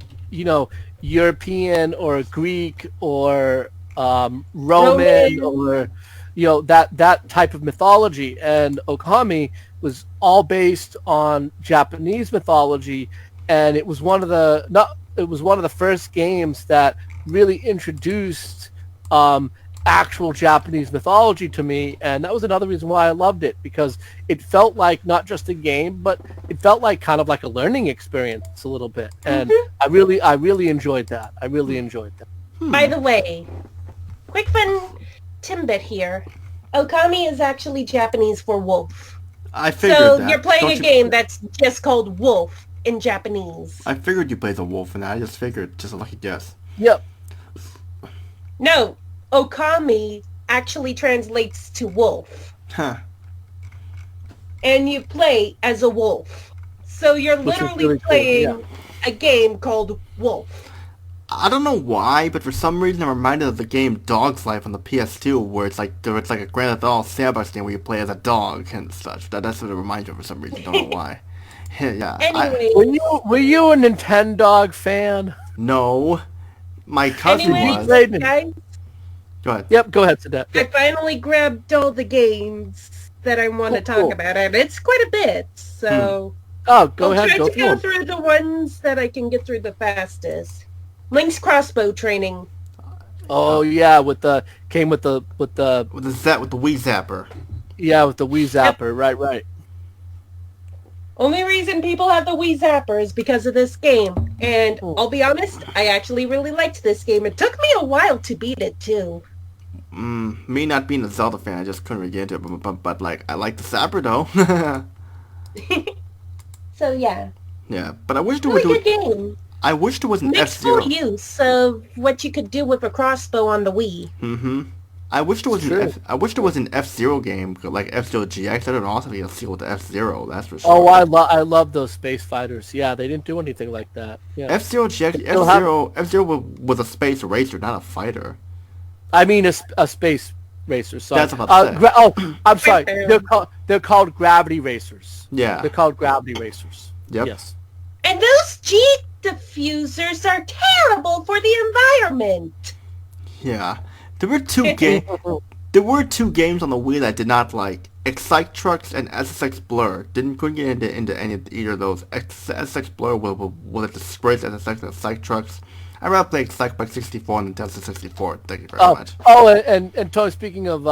European or Greek or Roman or that type of mythology, and Okami was all based on Japanese mythology, and it was one of the first games that really introduced actual Japanese mythology to me, and that was another reason why I loved it, because it felt like not just a game, but it felt like kind of like a learning experience a little bit, and I really enjoyed that. I really enjoyed that. By the way, quick fun tidbit here. Okami is actually Japanese for wolf. I figured So that. you're playing Don't a you- game that's just called wolf in Japanese. I figured you played the wolf, and I just figured, just a lucky guess. Yep. No, Okami actually translates to wolf. Huh. And you play as a wolf. So you're Which is literally really cool, playing a game called Wolf. I don't know why, but for some reason I'm reminded of the game Dog's Life on the PS2, where it's like a Grand Theft Auto sandbox game where you play as a dog and such. That's what it reminds me of for some reason. Don't know why. Yeah. Anyway, Were you a Nintendog fan? No. My cousin anyway, was. played it. guys, Go ahead. Yep. Go ahead, Sadet. I finally grabbed all the games that I want to talk Cool. about, and it's quite a bit. So Oh, go I'll ahead. try Go to through go 'em. through the ones that I can get through the fastest. Link's crossbow training. Oh yeah, with the With the Wii Zapper. with the Wii Zapper. Right. Only reason people have the Wii Zapper is because of this game. And I'll be honest, I actually really liked this game. It took me a while to beat it, too. Me not being a Zelda fan, I just couldn't really get into it. But like, I like the Zapper though. So, yeah. Yeah, but I wish there was. Really good game. I wish there was an Makes full F-Zero. use of what you could do with a crossbow on the Wii. Mm-hmm. I wish there was True. I wish there was an F-Zero game, like F-Zero GX. That would also be a sequel with the F-Zero, that's for sure. Oh, I love those space fighters. Yeah, they didn't do anything like that. Yeah. F-Zero GX, still have- F-Zero was a space racer, not a fighter. I mean a space racer. Sorry. That's what I'm saying. I'm sorry. fair. They're called gravity racers. Yeah. They're called gravity racers. Yep. Yes. And those G diffusers are terrible for the environment. Yeah. There were two games. There were two games on the Wii that I did not like. Excite Trucks and SSX Blur. Couldn't get into any of either of those. SSX Blur was a disgrace. SSX and Excite Trucks. I'd rather play Excite by 64 and Nintendo 64. Thank you very much. And Tony, speaking of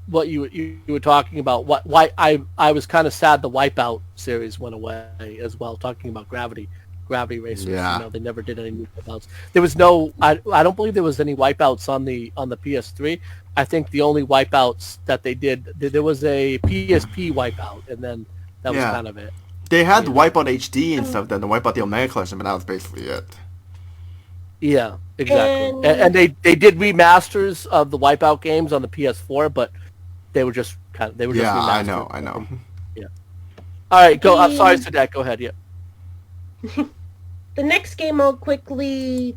what you were talking about, why I was kind of sad the Wipeout series went away as well. Talking about gravity, Gravity Racers. Yeah. They never did any new wipeouts. There was no. I don't believe there was any wipeouts on the PS3. I think the only wipeouts that they did, there was a PSP wipeout, and then that was kind of it. They had Wipeout HD and stuff, then the Wipeout the Omega Collection, but that was basically it. Yeah, exactly. And they did remasters of the Wipeout games on the PS4, but they were just remasters. I know. Yeah. All right, go. I'm sorry, Sadet. Go ahead. Yeah. The next game I'll quickly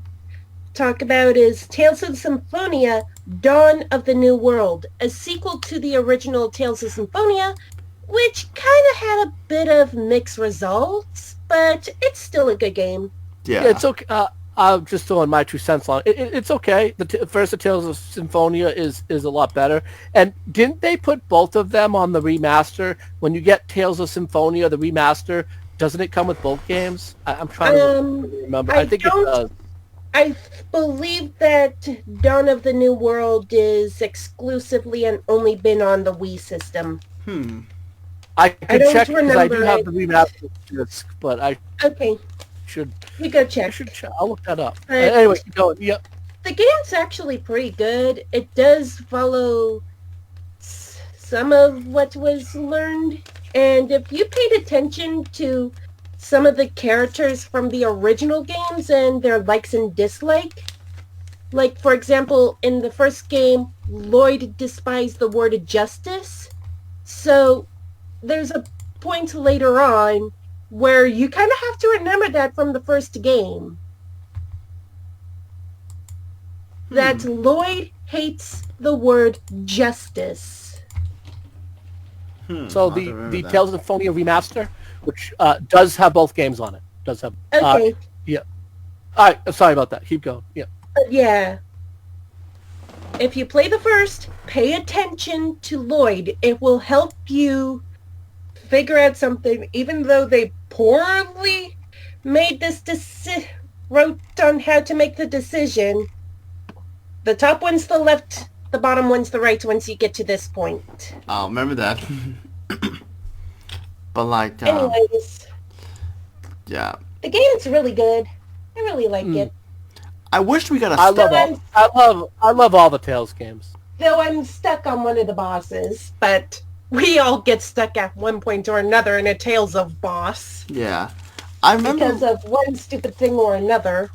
talk about is Tales of Symphonia: Dawn of the New World, a sequel to the original Tales of Symphonia, which kind of had a bit of mixed results, but it's still a good game. Yeah, it's okay. I'm just throwing my 2 cents on it. It's okay. The Tales of Symphonia is a lot better. And didn't they put both of them on the remaster? When you get Tales of Symphonia, the remaster, doesn't it come with both games? I'm trying to remember. I think it does. I believe that Dawn of the New World is exclusively and only been on the Wii system. I could check because I do have the remaster disc, but I should. You go check. I'll look that up. Anyway, keep going. Yep. The game's actually pretty good. It does follow some of what was learned, and if you paid attention to some of the characters from the original games and their likes and dislikes, like for example, in the first game, Lloyd despised the word justice. So there's a point later on where you kind of have to remember that from the first game. That Lloyd hates the word justice. So the Tales of Symphonia remaster, which does have both games on it. Does have. Okay. Yeah. All right. Sorry about that. Keep going. Yeah. Yeah. If you play the first, pay attention to Lloyd. It will help you figure out something, even though they poorly made this wrote on how to make the decision. The top one's the left, the bottom one's the right once you get to this point. I'll remember that. But like, anyways, yeah, the game's really good. I really like it. I wish we got a. I love all the Tales games. Though I'm stuck on one of the bosses, but we all get stuck at one point or another in a Tales of boss. Yeah. I remember... Because of one stupid thing or another.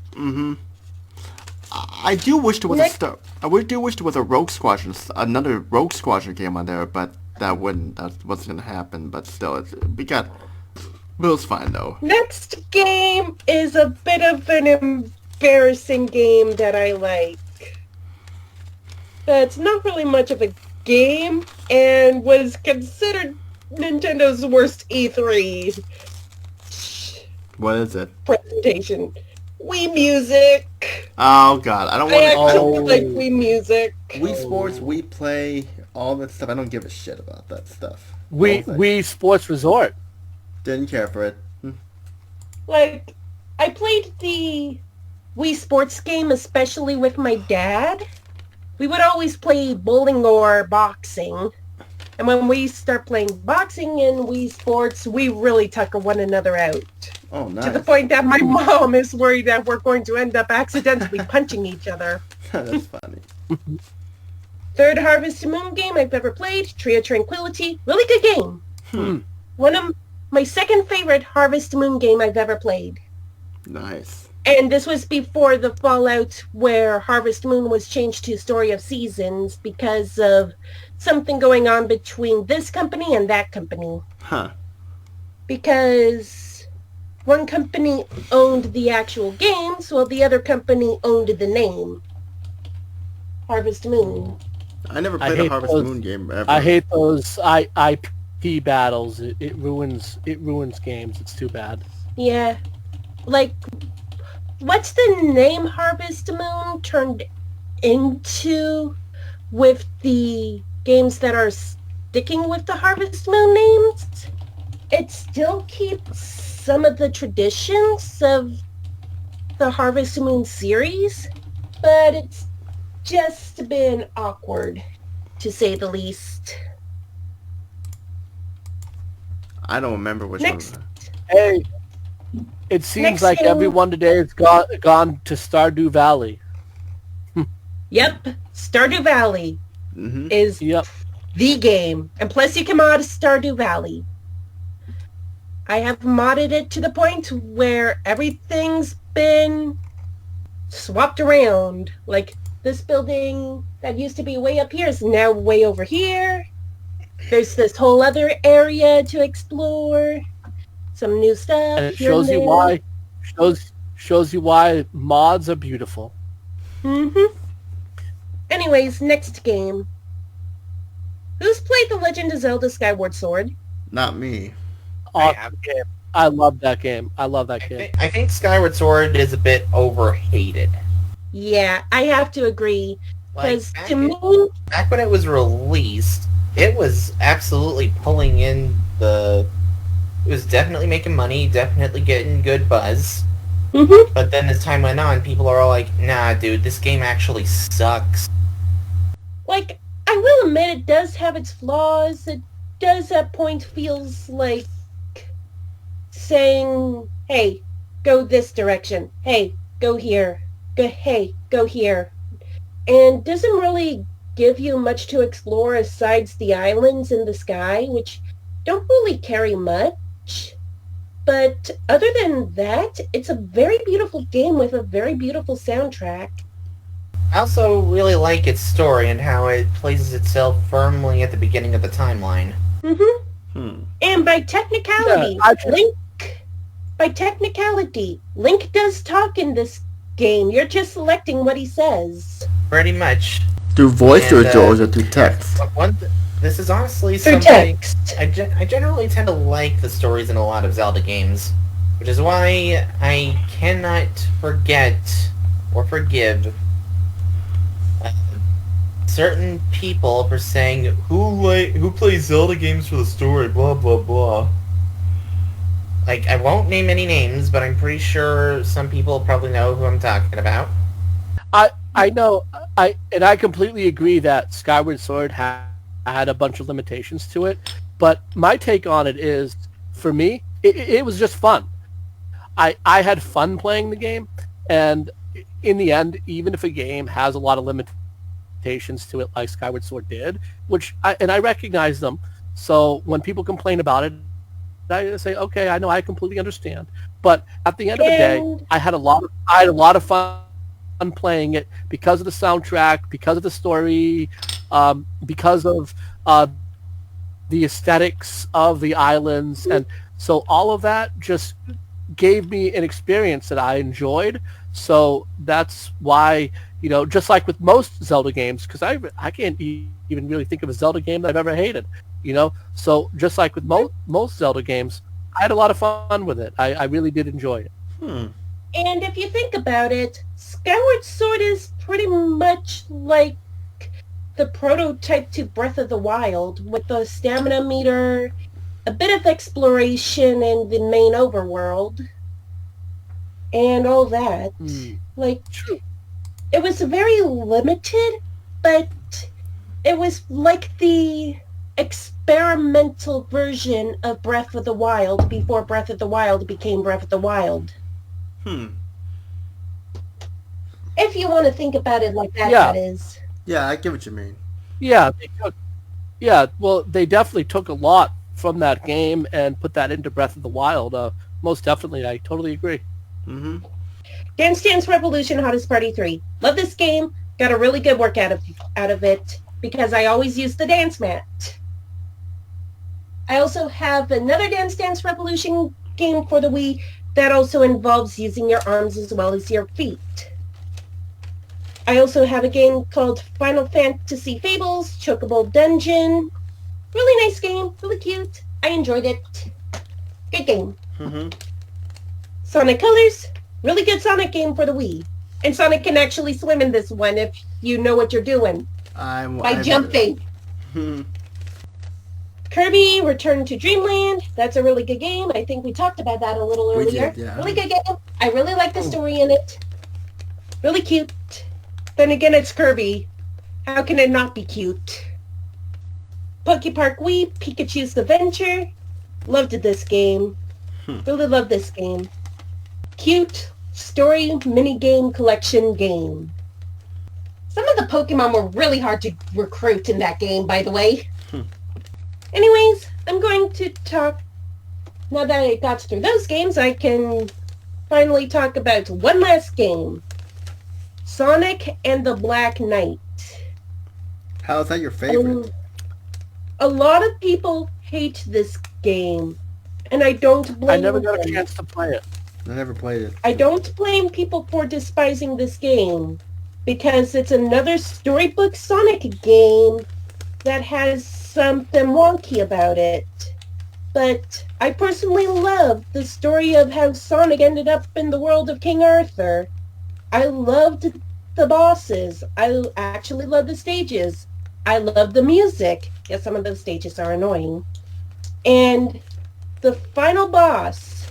I do wish there was I do wish there was a Rogue Squadron, another Rogue Squadron game on there, but that wasn't going to happen, but still, it was fine though. Next game is a bit of an embarrassing game that I like. It's not really much of a game and was considered Nintendo's worst E3 What is it? presentation. Wii Music. Oh god, I don't want to. I actually like Wii Music. Wii Sports, Wii Play, all that stuff. I don't give a shit about that stuff. Wii Sports Resort. Didn't care for it. Like, I played the Wii Sports game, especially with my dad. We would always play bowling or boxing. And when we start playing boxing in Wii Sports, we really tucker one another out. Oh, nice. To the point that my mom is worried that we're going to end up accidentally punching each other. That's funny. Third Harvest Moon game I've ever played, Tree of Tranquility. Really good game. One of my second favorite Harvest Moon game I've ever played. Nice. And this was before the fallout where Harvest Moon was changed to Story of Seasons because of something going on between this company and that company. Huh. Because one company owned the actual games while the other company owned the name. Harvest Moon. I never played a Harvest Moon game ever. I hate those IP battles. It ruins games. It's too bad. Yeah. Like, what's the name Harvest Moon turned into with the games that are sticking with the Harvest Moon names? It still keeps some of the traditions of the Harvest Moon series, but it's just been awkward, to say the least. I don't remember which Next. one. Hey, It seems Next like game. everyone today has gone to Stardew Valley. Yep, Stardew Valley Mm-hmm. is Yep. the game. And plus you can mod Stardew Valley. I have modded it to the point where everything's been swapped around. Like, this building that used to be way up here is now way over here. There's this whole other area to explore. Some new stuff And it here and shows you there. why shows you why mods are beautiful. Mm-hmm. Anyways, next game. Who's played The Legend of Zelda Skyward Sword? Not me. Awesome game. I love that game. I love that game. I think Skyward Sword is a bit overhated. Yeah, I have to agree. Like, Because to me, back when it was released, it was absolutely pulling in the... It was definitely making money, definitely getting good buzz. mhm, But then as time went on, people are all like, nah, dude, this game actually sucks. like, I will admit it does have its flaws. It does at point feels like saying, hey, go this direction. Hey, go here. Go here. And doesn't really give you much to explore aside the islands in the sky, which don't really carry much. But other than that, it's a very beautiful game with a very beautiful soundtrack. I also really like its story and how it places itself firmly at the beginning of the timeline. Mm-hmm. And by technicality, Link does talk in this game. You're just selecting what he says. Pretty much. Through voice or And, or through text? This is honestly Through something... text. I generally tend to like the stories in a lot of Zelda games, which is why I cannot forget or forgive certain people for saying, who plays Zelda games for the story, blah blah blah. Like, I won't name any names, but I'm pretty sure some people probably know who I'm talking about. I know. I completely agree that Skyward Sword had a bunch of limitations to it, but my take on it is, for me, it was just fun. I had fun playing the game, and in the end, even if a game has a lot of limitations to it, like Skyward Sword did, I recognize them. So when people complain about it, I say, okay, I know, I completely understand. But at the end of the day, I had a lot of fun playing it because of the soundtrack, because of the story, because of the aesthetics of the islands, and so all of that just gave me an experience that I enjoyed. So that's why, just like with most Zelda games, because I can't even really think of a Zelda game that I've ever hated. So just like with most Zelda games, I had a lot of fun with it. I really did enjoy it. And if you think about it, Skyward Sword is pretty much like the prototype to Breath of the Wild, with the stamina meter, a bit of exploration in the main overworld, and all that. True. It was very limited, but it was like the experimental version of Breath of the Wild before Breath of the Wild became Breath of the Wild. If you want to think about it like that, Yeah. that is. Yeah, I get what you mean. Yeah, well, they definitely took a lot from that game and put that into Breath of the Wild. Most definitely, I totally agree. Dance Dance Revolution Hottest Party 3. Love this game. Got a really good work out of it because I always use the dance mat. I also have another Dance Dance Revolution game for the Wii that also involves using your arms as well as your feet. I also have a game called Final Fantasy Fables Chocobo Dungeon. Really nice game, really cute. I enjoyed it. Good game. Sonic Colors, really good Sonic game for the Wii. And Sonic can actually swim in this one if you know what you're doing. By jumping. Kirby Return to Dreamland. That's a really good game. I think we talked about that a little We earlier. did, yeah. Really good game. I really like the story in it. Really cute. Then again, it's Kirby. How can it not be cute? Poke Park Wii, Pikachu's Adventure. Loved this game. Really loved this game. cute story minigame collection game. Some of the Pokemon were really hard to recruit in that game, by the way. Anyways, I'm going to talk... Now that I got through those games, I can finally talk about one last game. Sonic and the Black Knight. How is that your favorite? A lot of people hate this game, and I don't blame I never got a them. chance to play it. I never played it. I don't blame people for despising this game, because it's another storybook Sonic game that has something wonky about it. But I personally love the story of how Sonic ended up in the world of King Arthur. I loved the bosses. I actually love the stages. I love the music. Yes, some of those stages are annoying. And the final boss,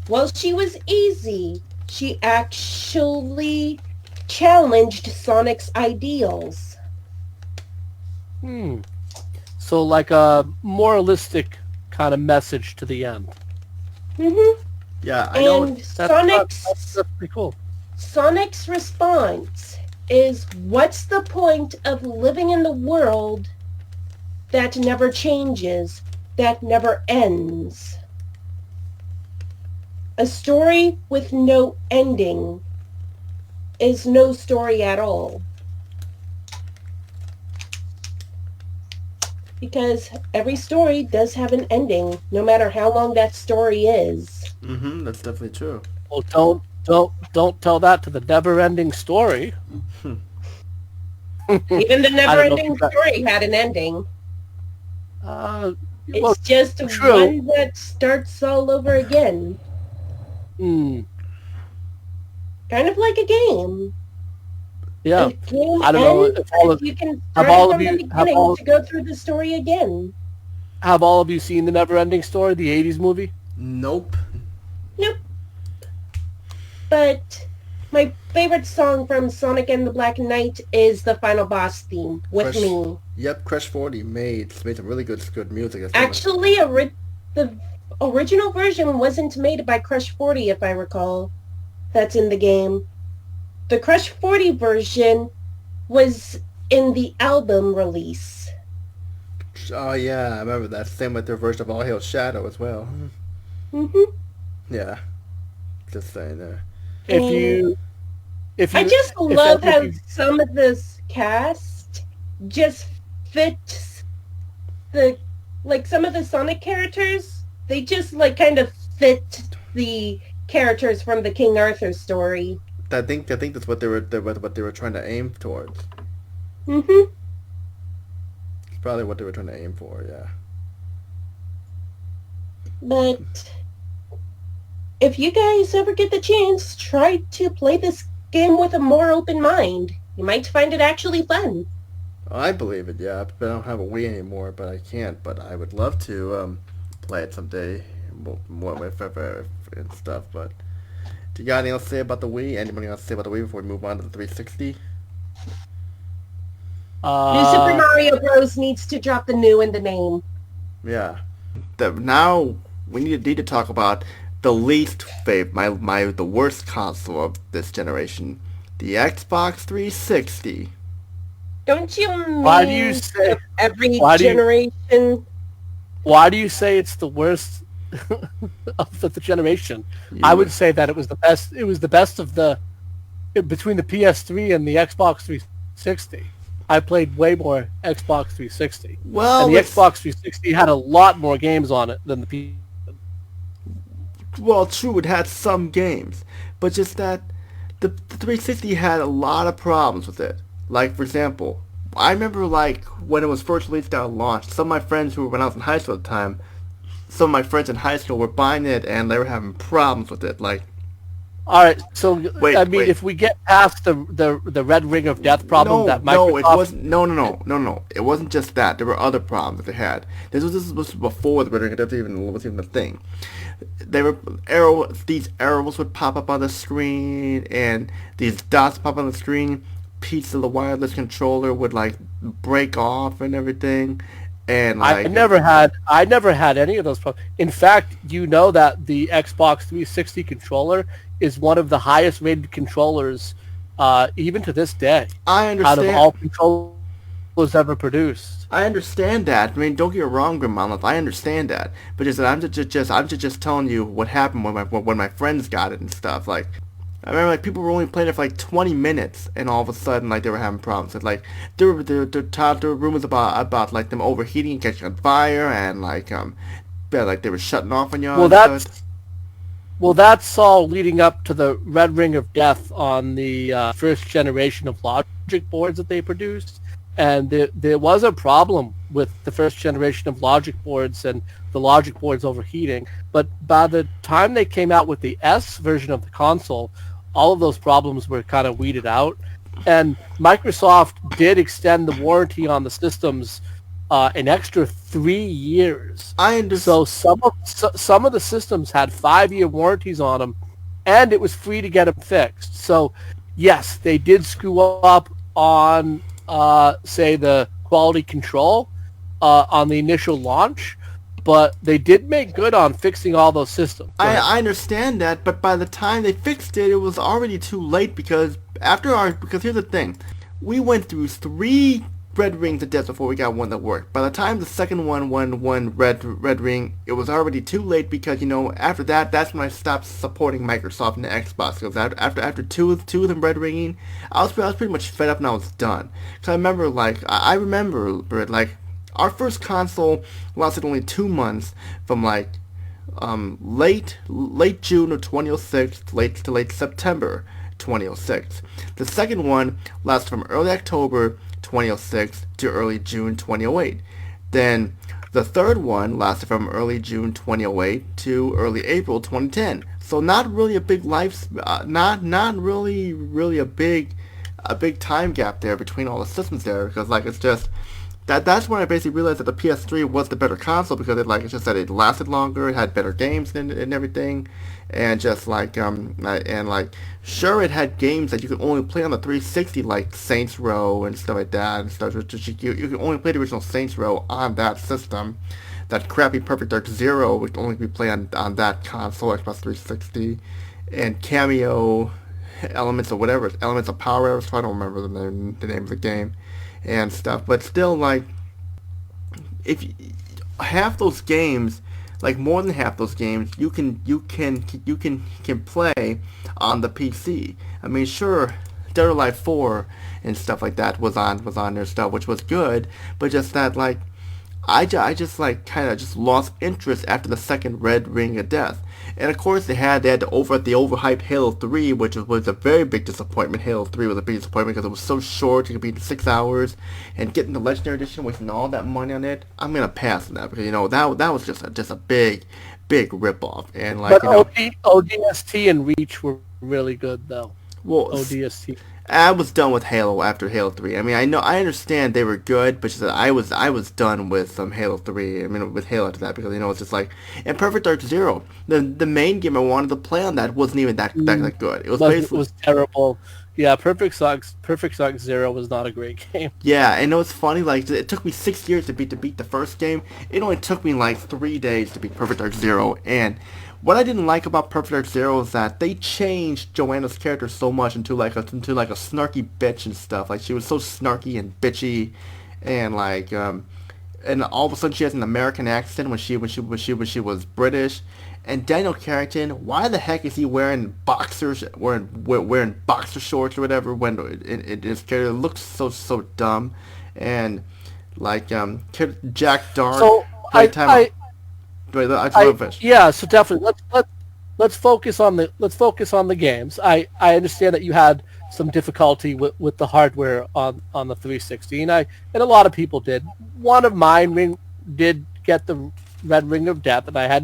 while she was easy, she actually challenged Sonic's ideals. So like a moralistic kind of message to the end. Mm-hmm. Yeah, I don't... And Sonic's That's pretty cool. Sonic's response is, what's the point of living in the world that never changes, that never ends? A story with no ending is no story at all. Because every story does have an ending, no matter how long that story is. Mm-hmm, that's definitely true. Well, don't tell that to the never-ending story. Even the I don't know never-ending if that- story had an ending. It's Well, just true. one that starts all over again. hmm, Kind of like a game. yeah. A game I don't know ends, if all but of- you can have start all from of the you- have beginning all- to go through the story again. Have all of you seen the never-ending story, the '80s movie? Nope. Nope. But my favorite song from Sonic and the Black Knight is the final boss theme, With Crush- Me. Yep, Crush 40 made some really good music. Actually, the original version wasn't made by Crush 40, if I recall. That's in the game. The Crush 40 version was in the album release. Oh yeah, I remember that. Same with their version of All Hail Shadow as well. Mm-hmm. Yeah. Just saying there. If I you, just if love any how of you- some of this cast just fits some of the Sonic characters, they just kind of fit the characters from the King Arthur story. I think that's what they were trying to aim towards. Mm-hmm. It's probably what they were trying to aim for, yeah. But if you guys ever get the chance, try to play this game with a more open mind. You might find it actually fun. I believe it, yeah. I don't have a Wii anymore, but I can't. But I would love to play it someday, if ever, and stuff. But do you got anything else to say about the Wii? Anybody else to say about the Wii before we move on to the 360? New Super Mario Bros. Needs to drop the new in the name. Yeah. Now we need to talk about the least favorite, the worst console of this generation, the Xbox 360. Don't you mean Why do you say? every why do you- generation? Why do you say it's the worst of the generation? I would say that it was the best. It was the best of the between the PS3 and the Xbox 360. I played way more Xbox 360. Well, And the Xbox 360 had a lot more games on it than the PS. Well, true, it had some games, but just that the 360 had a lot of problems with it. Like, for example, I remember, when it was first released at launch, some of my friends when I was in high school at the time, some of my friends in high school were buying it, and they were having problems with it. All right, so Wait. if we get past the red ring of death problem that Microsoft... No, it wasn't. No. It wasn't just that. There were other problems that they had. This was before the red ring of death was even a thing. These arrows would pop up on the screen, and these dots pop on the screen. Pieces of the wireless controller would break off and everything, and I never had any of those problems. In fact, you know that the Xbox 360 controller is one of the highest rated controllers, even to this day, I out of understand. all controllers ever produced. I understand that. I mean, don't get me wrong, Monolith. I understand that, but just I'm just telling you what happened when my friends got it and stuff. Like, I remember like people were only playing it for like 20 minutes, and all of a sudden like they were having problems. And, like there were rumors about like them overheating and catching on fire, and like yeah, like they were shutting off on y'all. Well, and stuff. that's all leading up to the Red Ring of Death on the first generation of logic boards that they produced. And there was a problem with the first generation of logic boards and the logic boards overheating. But by the time they came out with the S version of the console, all of those problems were kind of weeded out. And Microsoft did extend the warranty on the systems an extra 3 years. I understand. So some of the systems had 5-year warranties on them, and it was free to get them fixed. So yes, they did screw up on say the quality control on the initial launch, but they did make good on fixing all those systems. I understand that, but by the time they fixed it, it was already too late because because here's the thing, we went through 3 red rings of death before we got one that worked. By the time the second one won red ring, it was already too late because after that's when I stopped supporting Microsoft and the Xbox. Because after two of them red ringing, I was pretty much fed up and I was done. Because I remember I remember like our first console lasted only 2 months from like late June of 2006 to late September 2006. The second one lasted from early October 2006 to early June 2008. Then the third one lasted from early June 2008 to early April 2010. So not really a big not really a big time gap there between all the systems there, because like it's just that's when I basically realized that the PS3 was the better console, because it's just that it lasted longer, it had better games and everything, and just like sure, it had games that you could only play on the 360, like Saints Row and stuff like that, and stuff. You could only play the original Saints Row on that system. That crappy Perfect Dark Zero would only be played on that console, Xbox 360, and Cameo Elements or whatever, Elements of Power, so I don't remember the name of the game and stuff. But still, like, if half those games, like more than half those games, you can play on the PC. I mean, sure, Dead or Alive 4 and stuff like that was on their stuff, which was good, but just that like I just like kind of just lost interest after the second Red Ring of Death. And of course they had the overhyped Halo 3, which was a very big disappointment. Halo 3 was a big disappointment because it was so short, you could beat in 6 hours, and getting the Legendary Edition, wasting all that money on it, I'm gonna pass on that, because that was just a big ripoff. And like, but ODST and Reach were really good though. Well, ODST. I was done with Halo after Halo 3. I mean, I understand they were good, but just that I was done with Halo 3. I mean, with Halo after that, because it's just like, and Perfect Dark Zero, the main game I wanted to play on that wasn't even that good. It was terrible. Yeah, Perfect Dark Zero was not a great game. Yeah, and it was funny. Like, it took me 6 years to beat the first game. It only took me like 3 days to beat Perfect Dark Zero. And what I didn't like about Perfect Dark Zero is that they changed Joanna's character so much into like a snarky bitch and stuff. Like, she was so snarky and bitchy, and like and all of a sudden she has an American accent when she was British. And Daniel Carrington, why the heck is he wearing boxer shorts or whatever when in his character? It looks so dumb. And like Jack Dark. So yeah, so definitely let's focus on the games. I understand that you had some difficulty with the hardware on the 360, and a lot of people did. One of mine did get the Red Ring of Death, and I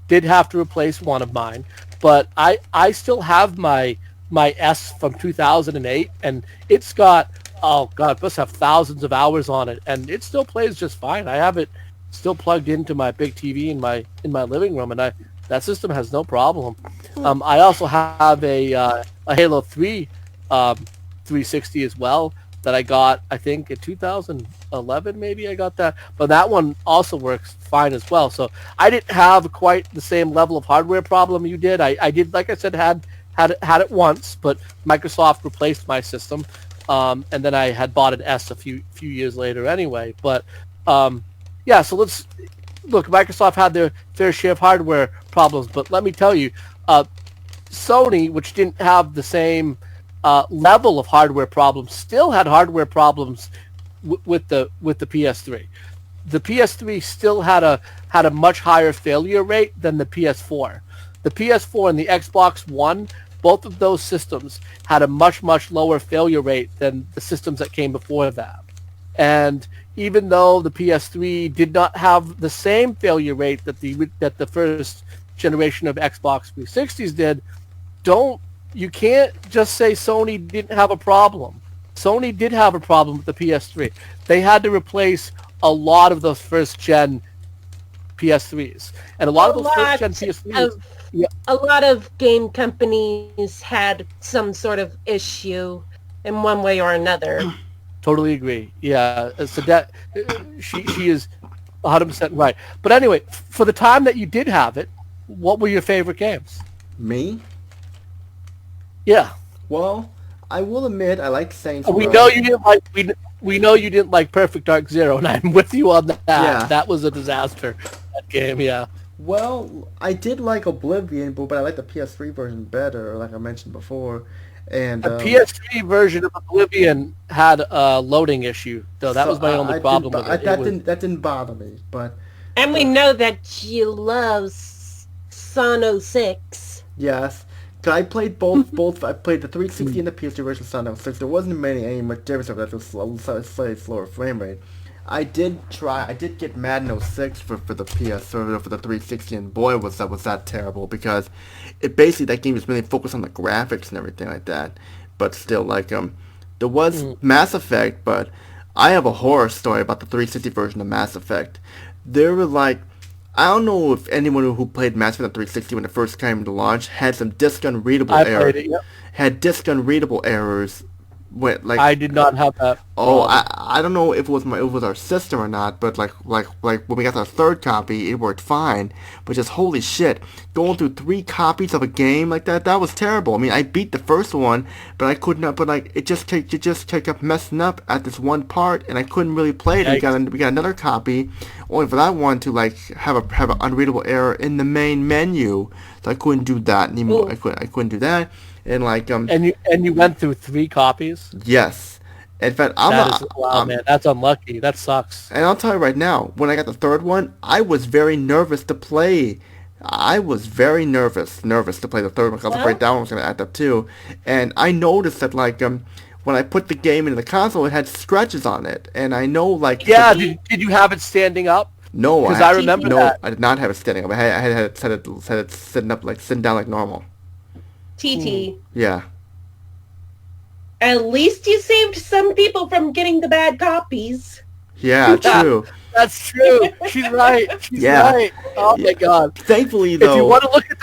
did have to replace one of mine, but I still have my S from 2008, and it's got, oh god, it must have thousands of hours on it, and it still plays just fine. I have it still plugged into my big TV in my living room, and that system has no problem. I also have a Halo 3 360 as well that I got, I think in 2011 maybe I got that, but that one also works fine as well. So I didn't have quite the same level of hardware problem you did. I did, like I said, had had it once, but Microsoft replaced my system, and then I had bought an S a few years later anyway. But yeah, so let's look. Microsoft had their fair share of hardware problems, but let me tell you, Sony, which didn't have the same level of hardware problems, still had hardware problems with the PS3. The PS3 still had a much higher failure rate than the PS4. The PS4 and the Xbox One, both of those systems had a much lower failure rate than the systems that came before that. And even though the PS3 did not have the same failure rate that the first generation of Xbox 360s did, you can't just say Sony didn't have a problem. Sony did have a problem with the PS3. They had to replace a lot of those first gen PS3s, and a lot of those first gen PS3s. A lot of game companies had some sort of issue in one way or another. Totally agree. Yeah, Sadet, she is 100% right. But anyway, for the time that you did have it, what were your favorite games? Me? Yeah. Well, I will admit I like Saints Row. We know you didn't like we know you didn't like Perfect Dark Zero, and I'm with you on that. Yeah. That was a disaster. That game, yeah. Well, I did like Oblivion, but I like the PS3 version better, like I mentioned before. And the PS3 version of Oblivion had a loading issue, though. That was my only problem with it. That didn't bother me, but... And we know that you love Sono 6. Yes. I played both. I played the 360 and the PS3 version of Sono 6. There wasn't any much difference of that. It was slightly slower frame rate. I did get Madden 06 for the PS for the 360, and boy was that terrible, because it basically, that game was really focused on the graphics and everything like that. But still, like there was Mass Effect, but I have a horror story about the 360 version of Mass Effect. There were like, I don't know if anyone who played Mass Effect on 360 when it first came to launch had some disk unreadable errors. I played it, yep. Had disk unreadable errors. I did not have that. Oh, I don't know if it was our system or not, but like when we got our third copy, it worked fine. But just holy shit, going through 3 copies of a game like that was terrible. I mean, I beat the first one, but I could not. But like it just kept messing up at this one part, and I couldn't really play it. We got another copy, only for that one to like have an unreadable error in the main menu. So I couldn't do that anymore. I couldn't do that. And like and you went through 3 copies? Yes. In fact, man, that's unlucky. That sucks. And I'll tell you right now, when I got the third one, I was very nervous to play. I was very nervous to play the third one, because I was afraid that one was going to act up too. And I noticed that like when I put the game into the console, it had scratches on it, and I know like did you have it standing up? No, because I remember that. I did not have it standing up. I had it set it sitting down like normal. TT. Yeah. At least you saved some people from getting the bad copies. Yeah, true. That's true. She's right. She's right. Oh my God. Thankfully, though, if you want to look at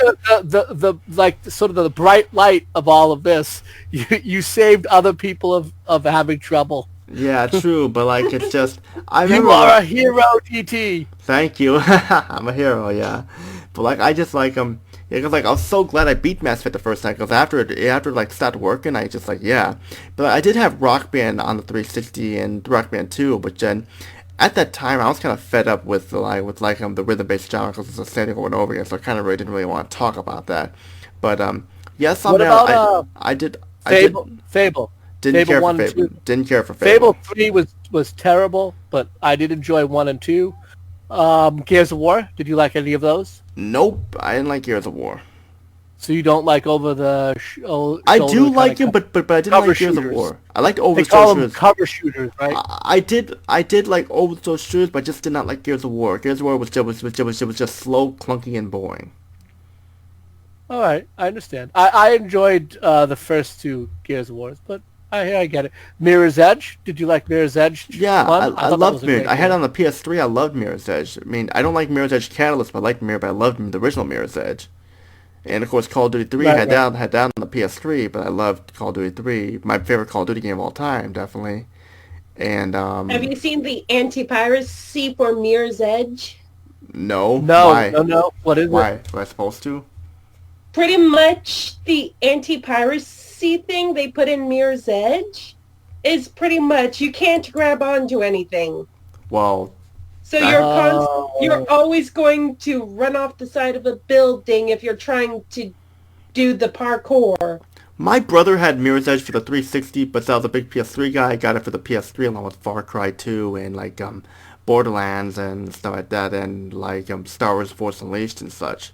the like sort of the bright light of all of this, you saved other people of having trouble. Yeah, true. But like, it's just you are a hero, TT. Thank you. I'm a hero. Yeah. But like, I just like yeah, because like I was so glad I beat Mass Effect the first time, because after like started working, I just like, yeah. But I did have Rock Band on the 360 and Rock Band 2, but then at that time I was kind of fed up with the rhythm-based genre, because it's the same thing over and over again. So I kind of didn't really want to talk about that. But yes, what about I did Fable. Didn't care for Fable. Didn't care for Fable. Fable 3 was terrible, but I did enjoy 1 and 2. Gears of War. Did you like any of those? Nope, I didn't like Gears of War. So you don't like over the I do like him, but I didn't like Gears of War. I liked over the shooters. They call them cover shooters, right? I did like over the shooters, but I just did not like Gears of War. Gears of War was just slow, clunky, and boring. All right, I understand. I enjoyed the first 2 Gears of Wars, but I get it. Mirror's Edge. Did you like Mirror's Edge? Yeah, I loved Mirror's. I had it on the PS3. I loved Mirror's Edge. I mean, I don't like Mirror's Edge Catalyst, but I liked but I loved the original Mirror's Edge. And of course, Call of Duty 3 had that on the PS3, but I loved Call of Duty 3. My favorite Call of Duty game of all time, definitely. And have you seen the anti-piracy for Mirror's Edge? No. No. What is it? Why? Am I supposed to? pretty much the anti-piracy thing they put in Mirror's Edge is pretty much you can't grab onto anything. Well, So you're always going to run off the side of a building if you're trying to do the parkour. my brother had Mirror's Edge for the 360, but I was a big PS3 guy. I got it for the PS3 along with Far Cry 2 and like Borderlands and stuff like that, and like Star Wars Force Unleashed and such.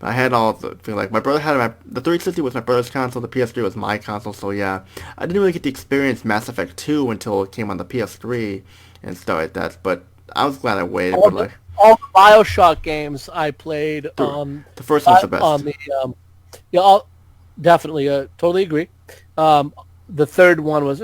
I had all the feel like my brother had the 360 was my brother's console, the PS3 was my console. So yeah, I didn't really get to experience Mass Effect 2 until it came on the PS3 and stuff like that. But I was glad I waited. All But like the Bioshock games I played on the first one's the best. on the definitely totally agree. The third one was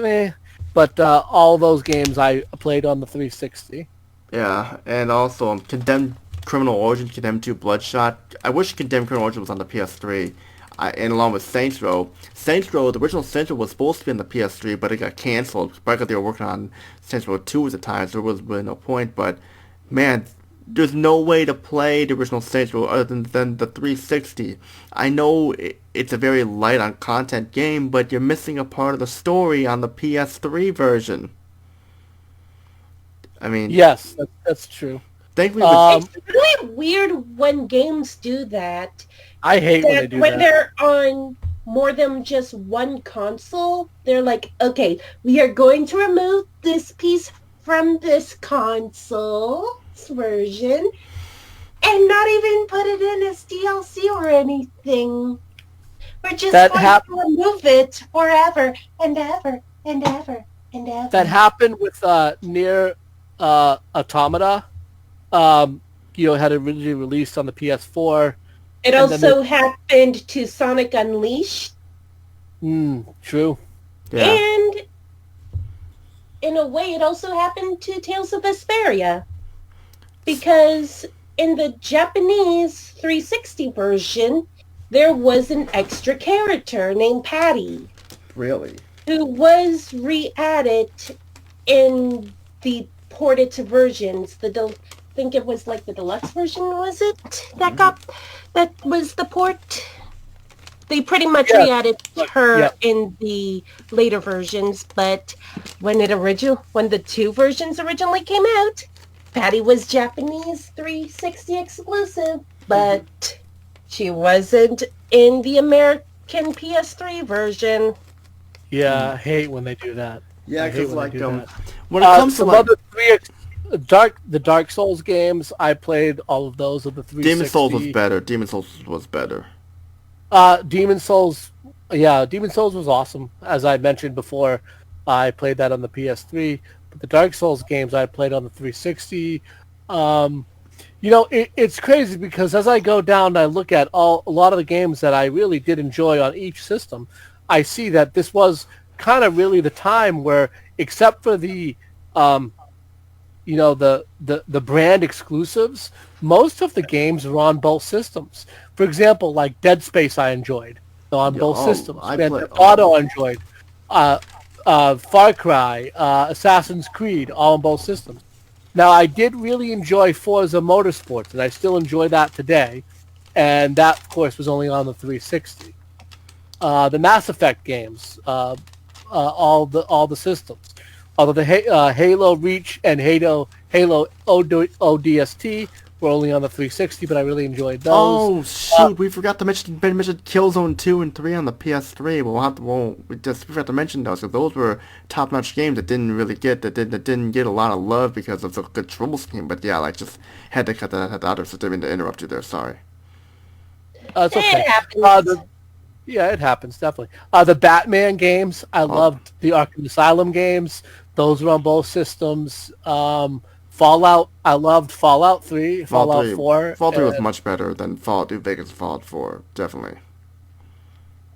but all those games I played on the 360. Yeah, and also Condemned Criminal Origin, Condemned 2 Bloodshot. I wish Condemned Criminal Origin was on the PS3. And along with Saints Row. Saints Row, the original Saints Row was supposed to be on the PS3, but it got canceled. Because they were working on Saints Row 2 at the time, so there was really no point. But, man, there's no way to play the original Saints Row other than the 360. I know it's a very light on content game, but you're missing a part of the story on the PS3 version. I mean, Yes, that's true. thankfully, It's really weird when games do that. I hate when they do When that. they're on more than just one console, they're like, okay, we are going to remove this piece from this console's version and not even put it in as DLC or anything. We're just That going to remove it forever and ever and ever and ever. That happened with Near Automata. Had originally released on the PS4. It and then also happened to Sonic Unleashed. True. yeah. And in a way, it also happened to Tales of Vesperia. Because in the Japanese 360 version, there was an extra character named Patty, Really? who was re-added in the ported versions. I think it was like the deluxe version, was it? That was the port. They pretty much re-added her in the later versions, but when the two versions originally came out, Patty was Japanese 360 exclusive, but she wasn't in the American PS3 version. Yeah, I hate when they do that. Yeah, I hate because when like they do that. when it comes to some like other the Dark Souls games, I played all of those of the 360. Demon Souls was better. Demon Souls was better. Demon Souls was awesome. As I mentioned before, I played that on the PS3. But the Dark Souls games I played on the 360. It's crazy because as I go down and I look at a lot of the games that I really did enjoy on each system, I see that this was kind of really the time where, except for the the brand exclusives, most of the games were on both systems. For example, like Dead Space I enjoyed on both systems. Auto I enjoyed. Far Cry, Assassin's Creed, all on both systems. Now, I did really enjoy Forza Motorsports, and I still enjoy that today. And that, of course, was only on the 360. The Mass Effect games, all the systems. Although the Halo Reach and Halo ODST were only on the 360, but I really enjoyed those. Oh shoot, we forgot to mention Killzone 2 and 3 on the PS3. We forgot to mention those because those were top-notch games that didn't get a lot of love because of the control scheme. But yeah, like just had to cut that out. So didn't mean to interrupt you there. Sorry. It's okay. It happens. Yeah, it happens, definitely. The Batman games, I loved the Arkham Asylum games. Those were on both systems. Fallout, I loved Fallout 3, Fallout 4. Fallout 3 was much better than Fallout New Vegas and Fallout 4, definitely.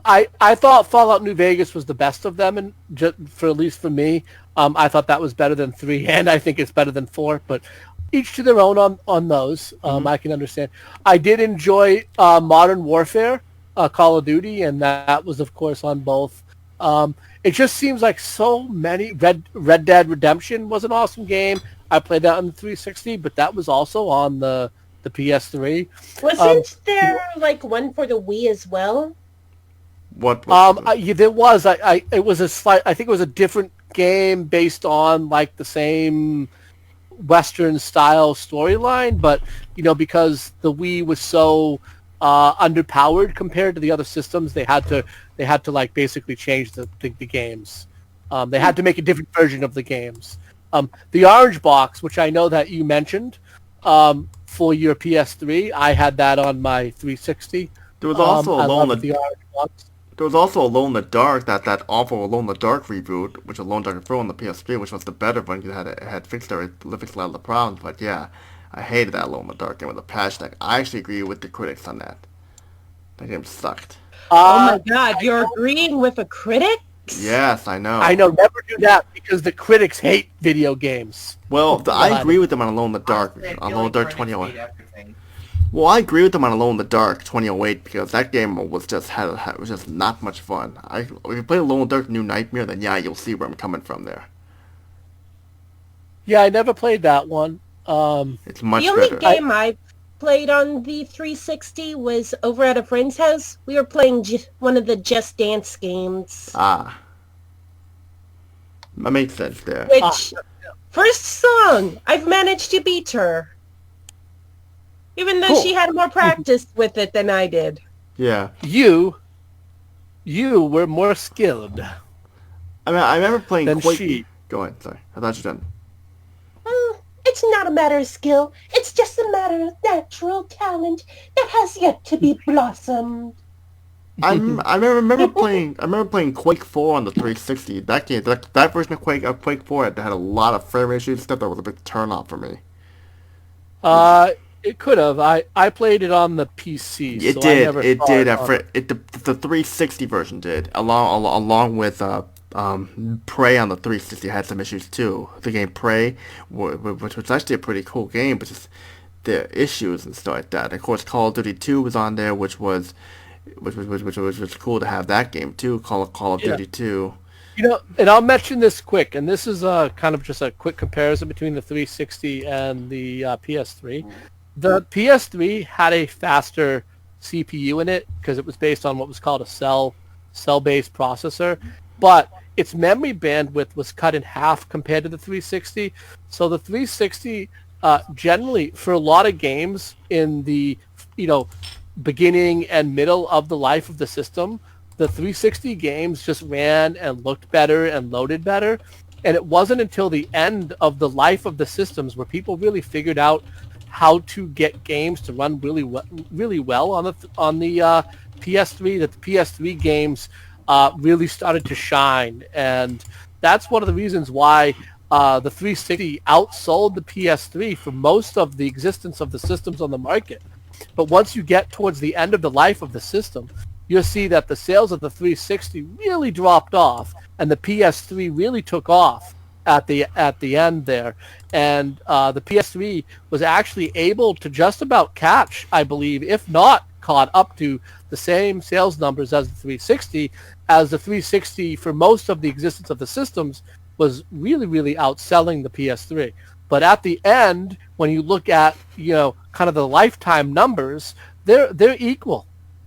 I thought Fallout New Vegas was the best of them, and at least for me. I thought that was better than 3, and I think it's better than 4, but each to their own on those. I can understand. I did enjoy Modern Warfare, Call of Duty, and that was, of course, on both. It just seems like so many. Red Dead Redemption was an awesome game. I played that on the 360, but that was also on the the PS3. Wasn't there like one for the Wii as well? What? There was. It was a slight. I think it was a different game based on like the same Western style storyline, but because the Wii was so underpowered compared to the other systems, they had to like basically change the games. They had to make a different version of the games. The orange box, which I know that you mentioned, for your PS3, I had that on my 360. There was also Alone in the orange box. There was also Alone in the Dark, that awful Alone in the Dark reboot, which was Alone in the Dark and Throw on the PS3, which was the better one because it had fixed a lot of the problems. But yeah, I hated that Alone in the Dark game with a passion. I actually agree with the critics on that. That game sucked. Oh my God, you're agreeing with a critic? Yes, I know. I know, never do that because the critics hate video games. Well, I agree with them on Alone in the Dark. On Alone in the Dark 2008. Well, I agree with them on Alone in the Dark 2008 because that game was just was just not much fun. If you play Alone in the Dark New Nightmare, then yeah, you'll see where I'm coming from there. Yeah, I never played that one. It's much better. The only better. game I played on the 360 was over at a friend's house. We were playing one of the Just Dance games. Ah. That makes sense there. Which, first song, I've managed to beat her. Even though she had more practice with it than I did. Yeah. You were more skilled. I mean, I remember playing than Quake. She. Go ahead, sorry. I thought you were done. It's not a matter of skill. It's just a matter of natural talent that has yet to be blossomed. I remember playing Quake 4 on the 360. That game, that version of Quake 4 had a lot of frame issues and stuff that was a big turn off for me. It could have. I played it on the PC. It so did. I never It saw did. it The 360 version did. Along with Prey on the 360 had some issues too. The game Prey, which was actually a pretty cool game, but just the issues and stuff like that. And of course, Call of Duty 2 was on there, which was cool to have that game too. Call of Duty 2. And I'll mention this quick, and this is kind of just a quick comparison between the 360 and the PS3. The PS3 had a faster CPU in it because it was based on what was called a cell-based processor, but its memory bandwidth was cut in half compared to the 360. So the 360 generally, for a lot of games in the beginning and middle of the life of the system, the 360 games just ran and looked better and loaded better. And it wasn't until the end of the life of the systems where people really figured out how to get games to run really well on the PS3 that the PS3 games really started to shine. And that's one of the reasons why the 360 outsold the PS3 for most of the existence of the systems on the market. But once you get towards the end of the life of the system, you'll see that the sales of the 360 really dropped off, and the PS3 really took off at the end there. And the PS3 was actually able to just about catch, I believe, if not caught up to the same sales numbers as the 360, as the 360 for most of the existence of the systems was really outselling the PS3. But at the end, when you look at kind of the lifetime numbers, they're equal.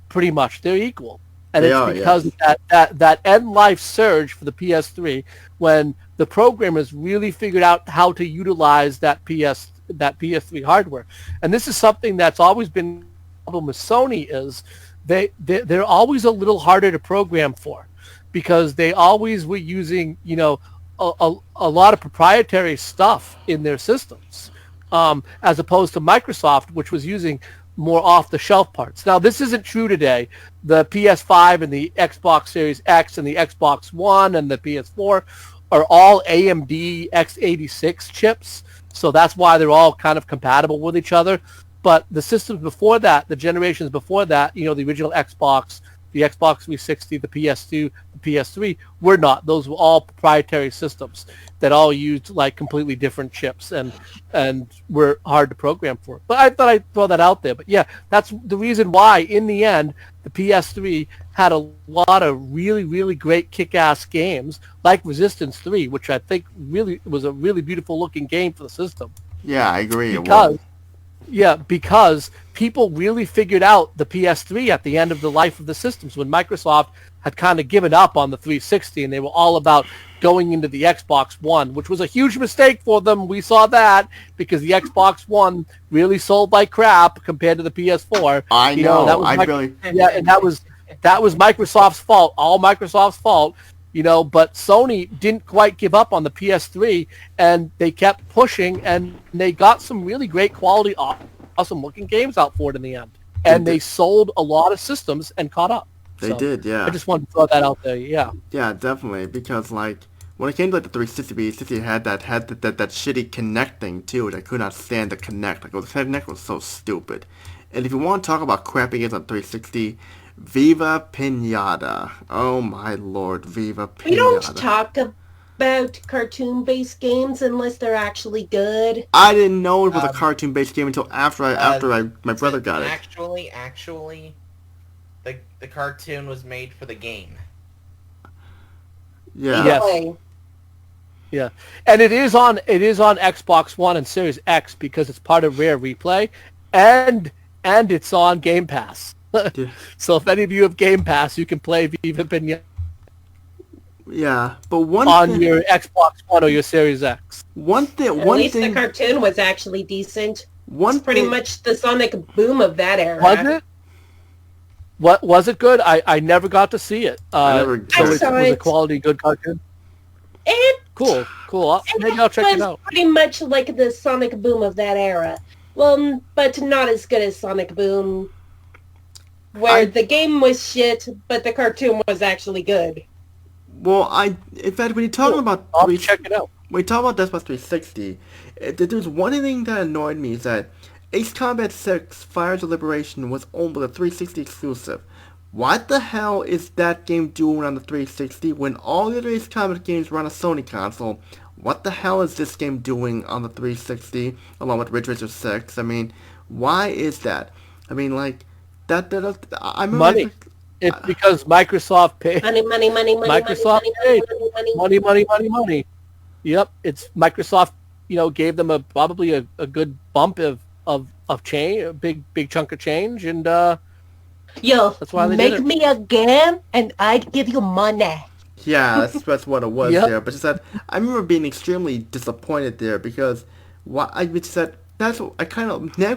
Pretty much, they're equal, and it's because that end life surge for the PS3 when the programmers really figured out how to utilize that PS3 hardware. And this is something that's always been a problem with Sony is they're always a little harder to program for because they always were using a lot of proprietary stuff in their systems, as opposed to Microsoft, which was using more off-the-shelf parts. Now, this isn't true today. The PS5 and the Xbox Series X and the Xbox One and the PS4 are all AMD x86 chips, so that's why they're all kind of compatible with each other. But the systems before that, the generations before that, the original Xbox, the Xbox 360, the PS2, the PS3, were not. Those were all proprietary systems that all used like completely different chips and were hard to program for. But I thought I'd throw that out there. But yeah, that's the reason why in the end the PS3 had a lot of really great kick-ass games like Resistance 3, which I think really was a really beautiful looking game for the system. Yeah, I agree. Yeah, because people really figured out the PS3 at the end of the life of the systems when Microsoft had kind of given up on the 360 and they were all about going into the Xbox One, which was a huge mistake for them. We saw that because the Xbox One really sold like crap compared to the PS4. I know. That was I really. yeah, and that was Microsoft's fault, all Microsoft's fault. But Sony didn't quite give up on the PS3, and they kept pushing, and they got some really great quality, awesome-looking games out for it in the end. And they sold a lot of systems and caught up. They did, yeah. I just wanted to throw that out there, yeah. Yeah, definitely, because like when it came to like the 360, 360 had that shitty Kinect thing too, and I could not stand the Kinect. Like the Kinect was so stupid. And if you want to talk about crappy games on 360. Viva Pinata. Oh my lord, Viva Pinata. We don't talk about cartoon-based games unless they're actually good. I didn't know it was a cartoon-based game until after my brother got it. Actually, the cartoon was made for the game. Yeah. Yes. Yeah. And it is on Xbox One and Series X because it's part of Rare Replay, and it's on Game Pass. So if any of you have Game Pass, you can play Viva Pinata. Yeah, but your Xbox One or your Series X. At least the cartoon was actually decent. It's pretty much the Sonic Boom of that era. Was it? What was it good? I never got to see it. Was it a quality good cartoon? Cool. Maybe I'll check it out. Pretty much like the Sonic Boom of that era. Well, but not as good as Sonic Boom. Where the game was shit, but the cartoon was actually good. Well, in fact, when you're talking about... I'll check it out. When you talk about Xbox 360, there's one thing that annoyed me is that Ace Combat 6 Fires of Liberation was only a 360 exclusive. What the hell is that game doing on the 360 when all the other Ace Combat games run a Sony console? What the hell is this game doing on the 360 along with Ridge Racer 6? I mean, why is that? I mean, like... I remember money. It's because Microsoft paid. Money. Microsoft paid. Money. Yep, it's Microsoft. Gave them probably a good bump of change, a big chunk of change, and that's why they make did it. me a game, and I'd give you money. Yeah, that's what it was there. But just that I remember being extremely disappointed there because Namco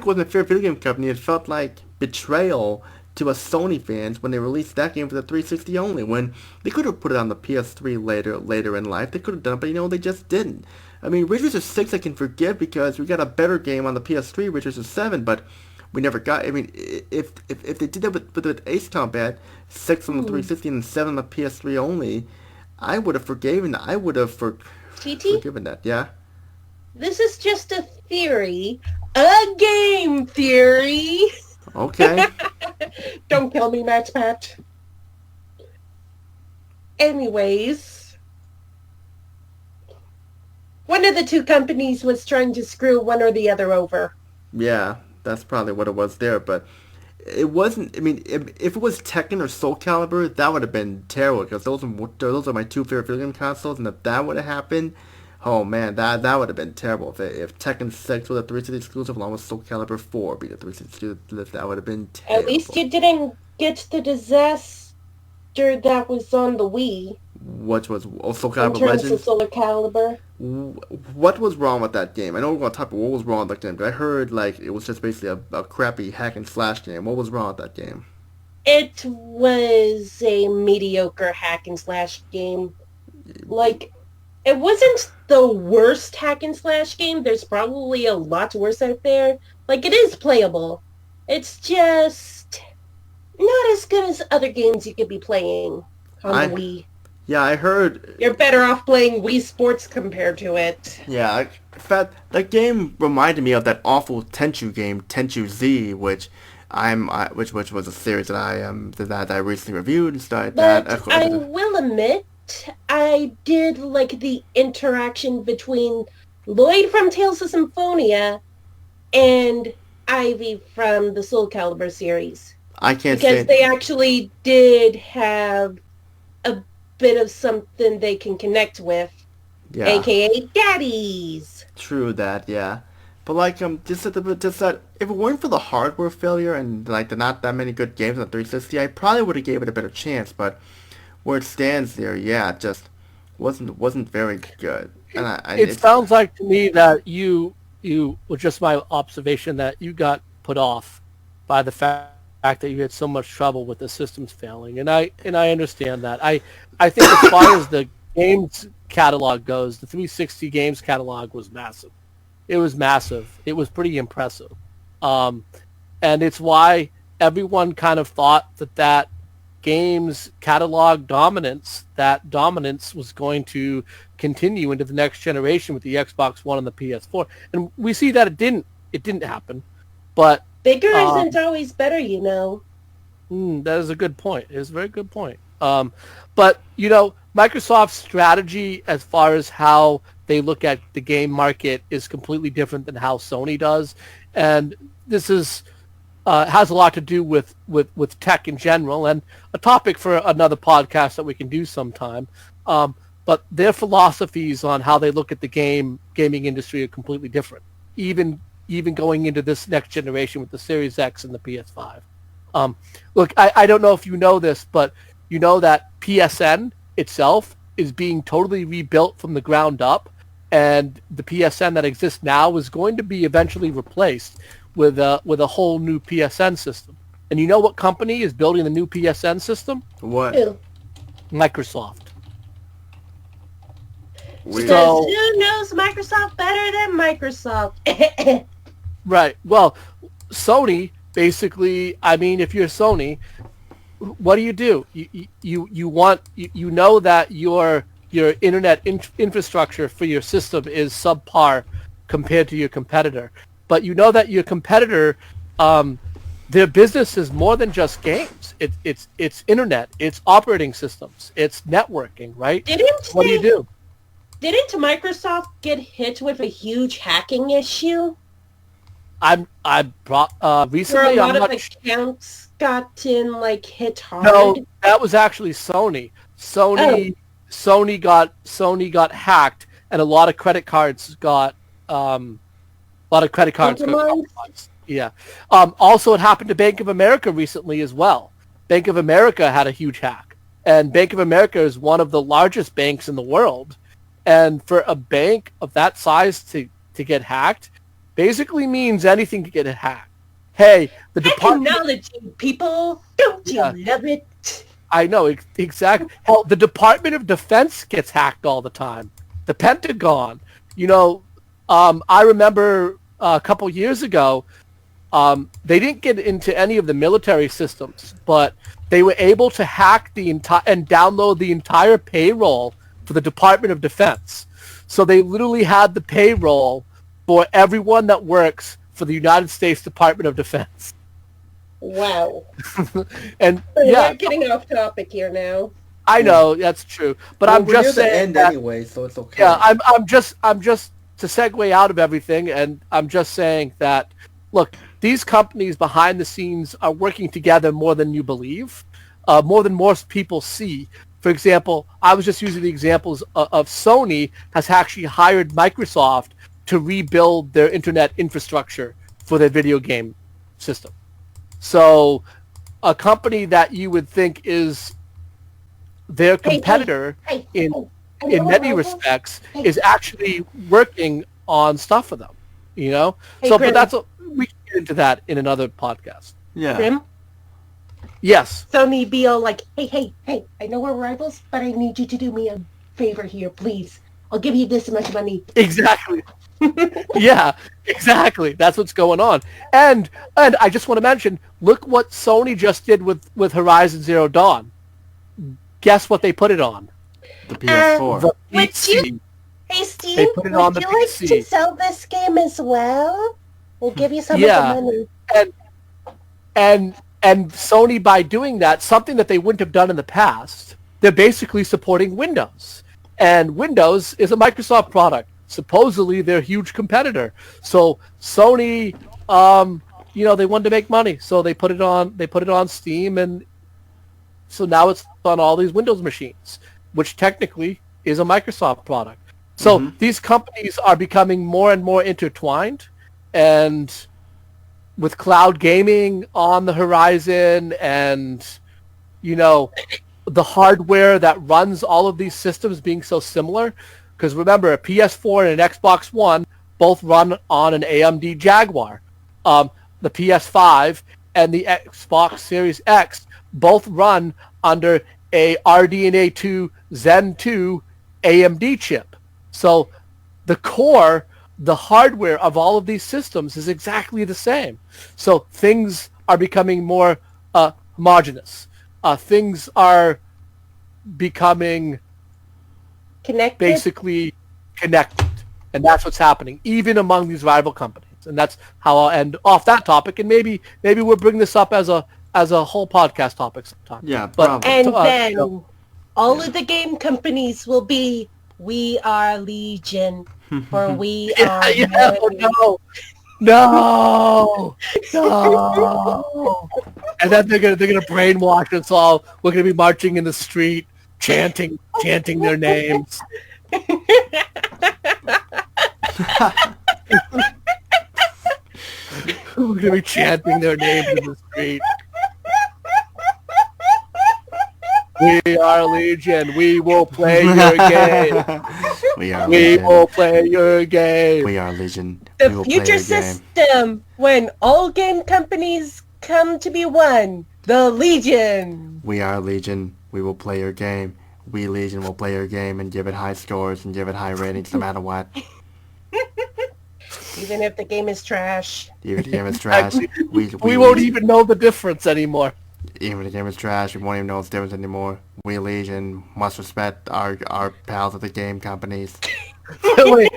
was my favorite video game company. It felt like betrayal to us Sony fans when they released that game for the 360 only, when they could have put it on the PS3 later in life. They could have done it, but they just didn't. I mean, Ridge Racer 6 I can forgive because we got a better game on the PS3, Ridge Racer 7, but we never got... I mean, if they did that with Ace Combat 6 on the 360 and 7 on the PS3 only, I would have forgiven that. I would have forgiven that, yeah? This is just a theory. A game theory! Okay. Don't kill me, Matt Pat. Anyways, one of the two companies was trying to screw one or the other over. Yeah, that's probably what it was there, but it wasn't... I mean, if it was Tekken or Soul Calibur, that would have been terrible, because those are my two favorite video game consoles, and if that would have happened... Oh man, that would have been terrible if Tekken 6 was a 360 exclusive along with Soul Calibur 4 being a 360 exclusive. That would have been terrible. At least you didn't get the disaster that was on the Wii. Which was Soul Calibur in terms Legends? of Solar Calibur. What was wrong with that game? I know we're going to talk about what was wrong with that game, but I heard like it was just basically a crappy hack and slash game. What was wrong with that game? It was a mediocre hack and slash game. Like... It wasn't the worst hack and slash game. There's probably a lot worse out there. Like, it is playable. It's just not as good as other games you could be playing on the Wii. Yeah, I heard... You're better off playing Wii Sports compared to it. Yeah, in fact, that game reminded me of that awful Tenchu game, Tenchu Z, which was a series that I recently reviewed and stuff like that. But I will admit, I did like the interaction between Lloyd from Tales of Symphonia and Ivy from the Soul Calibur series. I can't because they actually did have a bit of something they can connect with, aka daddies. True that, yeah. But like just that if it weren't for the hardware failure and like the not that many good games on the 360, I probably would have gave it a better chance. But where it stands there, yeah, it just wasn't very good. And it sounds like to me that you was just my observation that you got put off by the fact that you had so much trouble with the systems failing, and I understand that. I think as far as the games catalog goes, the 360 games catalog was massive. It was massive. It was pretty impressive, and it's why everyone kind of thought that games catalog dominance was going to continue into the next generation with the Xbox One and the PS4, and we see that it didn't happen. But bigger isn't always better, you know. That is a good point. It is a very good point. But Microsoft's strategy as far as how they look at the game market is completely different than how Sony does, and this is has a lot to do with tech in general, and a topic for another podcast that we can do sometime. But their philosophies on how they look at the gaming industry are completely different, even going into this next generation with the Series X and the PS5. Look, I don't know if you know this, but you know that PSN itself is being totally rebuilt from the ground up, and the PSN that exists now is going to be eventually replaced with a whole new PSN system. And you know what company is building the new PSN system? What? Who? Microsoft. Weird. Because who knows Microsoft better than Microsoft? Right. Well, Sony basically. I mean, if you're Sony, what do? You know that your internet infrastructure for your system is subpar compared to your competitor, but you know that your competitor, their business is more than just games. It's internet, it's operating systems, it's networking, right? What do you do? Didn't Microsoft get hit with a huge hacking issue? Recently, Where a lot of accounts got hit hard. No, that was actually Sony. Sony got hacked, and a lot of credit cards got compromised. Yeah. Also, it happened to Bank of America recently as well. Bank of America had a huge hack, and Bank of America is one of the largest banks in the world. And for a bank of that size to get hacked, basically means anything to get hacked. Hey, the department... Technology, people, don't you love it? I know, exactly. Hell, the Department of Defense gets hacked all the time. The Pentagon. I remember a couple years ago, they didn't get into any of the military systems, but they were able to hack and download the entire payroll for the Department of Defense. So they literally had the payroll for everyone that works for the United States Department of Defense. Wow. And we're getting off topic here now. I know that's true, but I'm just saying. We're near the end anyway, so it's okay. Yeah, I'm just to segue out of everything, and I'm just saying that look, these companies behind the scenes are working together more than you believe, more than most people see. For example, I was just using the examples of Sony has actually hired Microsoft to rebuild their internet infrastructure for their video game system. So a company that you would think is their competitor in many respects is actually working on stuff for them, So, Grim. but we can get into that in another podcast. Yeah. Grim? Yes. Sony be all like, hey, I know we're rivals, but I need you to do me a favor here, please. I'll give you this much money. Exactly. Yeah, exactly. That's what's going on. And I just want to mention, look what Sony just did with Horizon Zero Dawn. Guess what they put it on? The PS4. The PC. Hey, Steve, They put it on the would you like PC. to sell this game as well? We'll give you some of the money. And Sony, by doing that, something that they wouldn't have done in the past, they're basically supporting Windows. And Windows is a Microsoft product. Supposedly, they're a huge competitor. So Sony, they wanted to make money, so they put it on Steam, and so now it's on all these Windows machines, which technically is a Microsoft product. So these companies are becoming more and more intertwined, and with cloud gaming on the horizon, and the hardware that runs all of these systems being so similar, because remember, a PS4 and an Xbox One both run on an AMD Jaguar. The PS5 and the Xbox Series X both run under a RDNA 2 Zen 2 AMD chip. So the core, the hardware of all of these systems is exactly the same. So things are becoming more homogeneous. Things are becoming Connected? basically connected. And that's what's happening, even among these rival companies. And that's how I'll end off that topic. And maybe we'll bring this up as a whole podcast topic sometime. Yeah, But probably. And then all of the game companies will be, we are Legion, or we are... No. And then they're gonna brainwash us all. We're gonna be marching in the street, chanting their names. We're gonna be chanting their names in the street. We are Legion. We will play your game. We are We Legion. will play your game. We are Legion. We The will play future your game. system, when all game companies come to be one, the Legion. We are Legion. We will play your game. We Legion will play your game and give it high scores and give it high ratings no matter what. Even if the game is trash. Even if the game is trash, we won't even know the difference anymore. Even if the game is trash, we won't even know the difference anymore. We Legion must respect our pals at the game companies. Wait,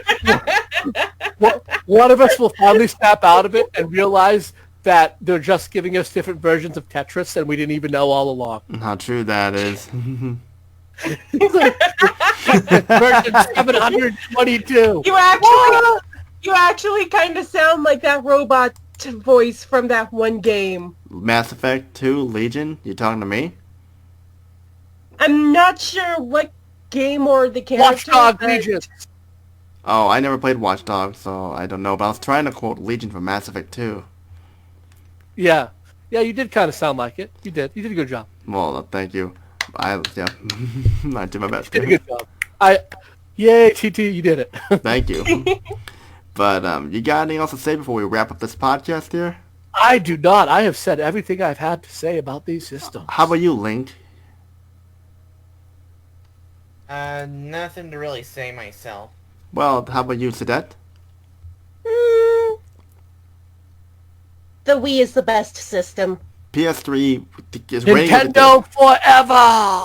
one of us will finally snap out of it and realize that they're just giving us different versions of Tetris and we didn't even know all along. How true that is. Version 722. You actually kind of sound like that robot voice from that one game. Mass Effect 2 Legion? You talking to me? I'm not sure what game or the character. Watchdog but- Legion. Oh, I never played Watch Dogs, so I don't know. But I was trying to quote Legion from Mass Effect 2. Yeah, you did kind of sound like it. You did a good job. Well, thank you. I did my best. You did a good job. Yay, TT, you did it. Thank you. But you got anything else to say before we wrap up this podcast here? I do not. I have said everything I've had to say about these systems. How about you, Link? Nothing to really say myself. Well, how about you, Sadet? The Wii is the best system. PS3 is rated. Nintendo forever!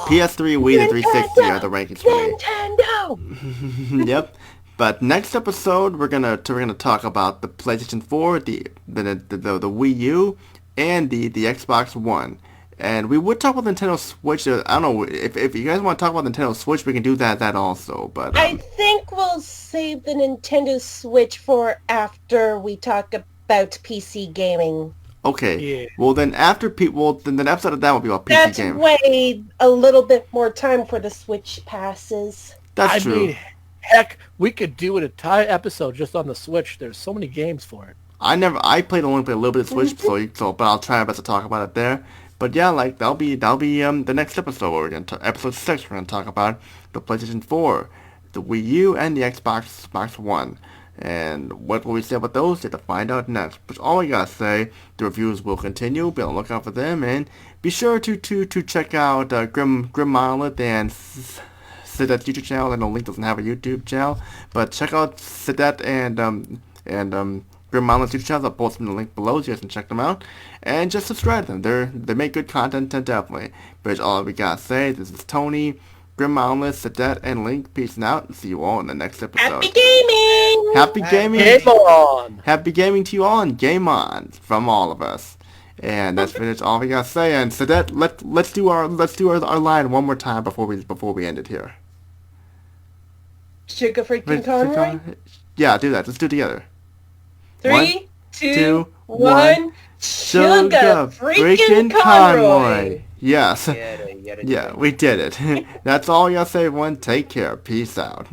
PS3, Wii, and 360 are the rankings for me. Nintendo! Yep. But next episode, we're gonna talk about the PlayStation 4, the Wii U, and the Xbox One. And we would talk about Nintendo Switch. I don't know if you guys want to talk about Nintendo Switch, we can do that also. But I think we'll save the Nintendo Switch for after we talk about PC gaming. okay. Yeah. Well, then after then the episode of that will be about PC That's gaming. way a little bit more time for the Switch passes. That's true. I mean, heck, we could do an entire episode just on the Switch. There's so many games for it. I only played a little bit of Switch, but I'll try my best to talk about it there. But yeah, like that'll be the next episode where we're gonna episode 6. We're gonna talk about the PlayStation 4, the Wii U, and the Xbox One. And what will we say about those? You have to find out next. But all we gotta say, the reviews will continue. Be on the lookout for them, and be sure to check out Grim Monolith and Sadet's YouTube channel. I know Link doesn't have a YouTube channel, but check out Sadet and Grim Monolith's YouTube channels. I'll post them in the link below so you guys can check them out. And just subscribe to them. They make good content, definitely. But that's all we gotta say. This is Tony, Grim Monolith, Sadet, and Link. Peace out, and see you all in the next episode. Happy gaming! Happy gaming! Game on! Happy gaming to you all, and game on from all of us. And that's pretty much all we gotta say. And Sadet, let's do our line one more time before we end it here. Sugar freaking Conroy? Yeah, do that. Let's do it together. 3, 2, 1. 1. Sugar freaking Conroy! Yes. Yada, yada, Yeah, we did it. That's all I gotta say, everyone. Take care. Peace out.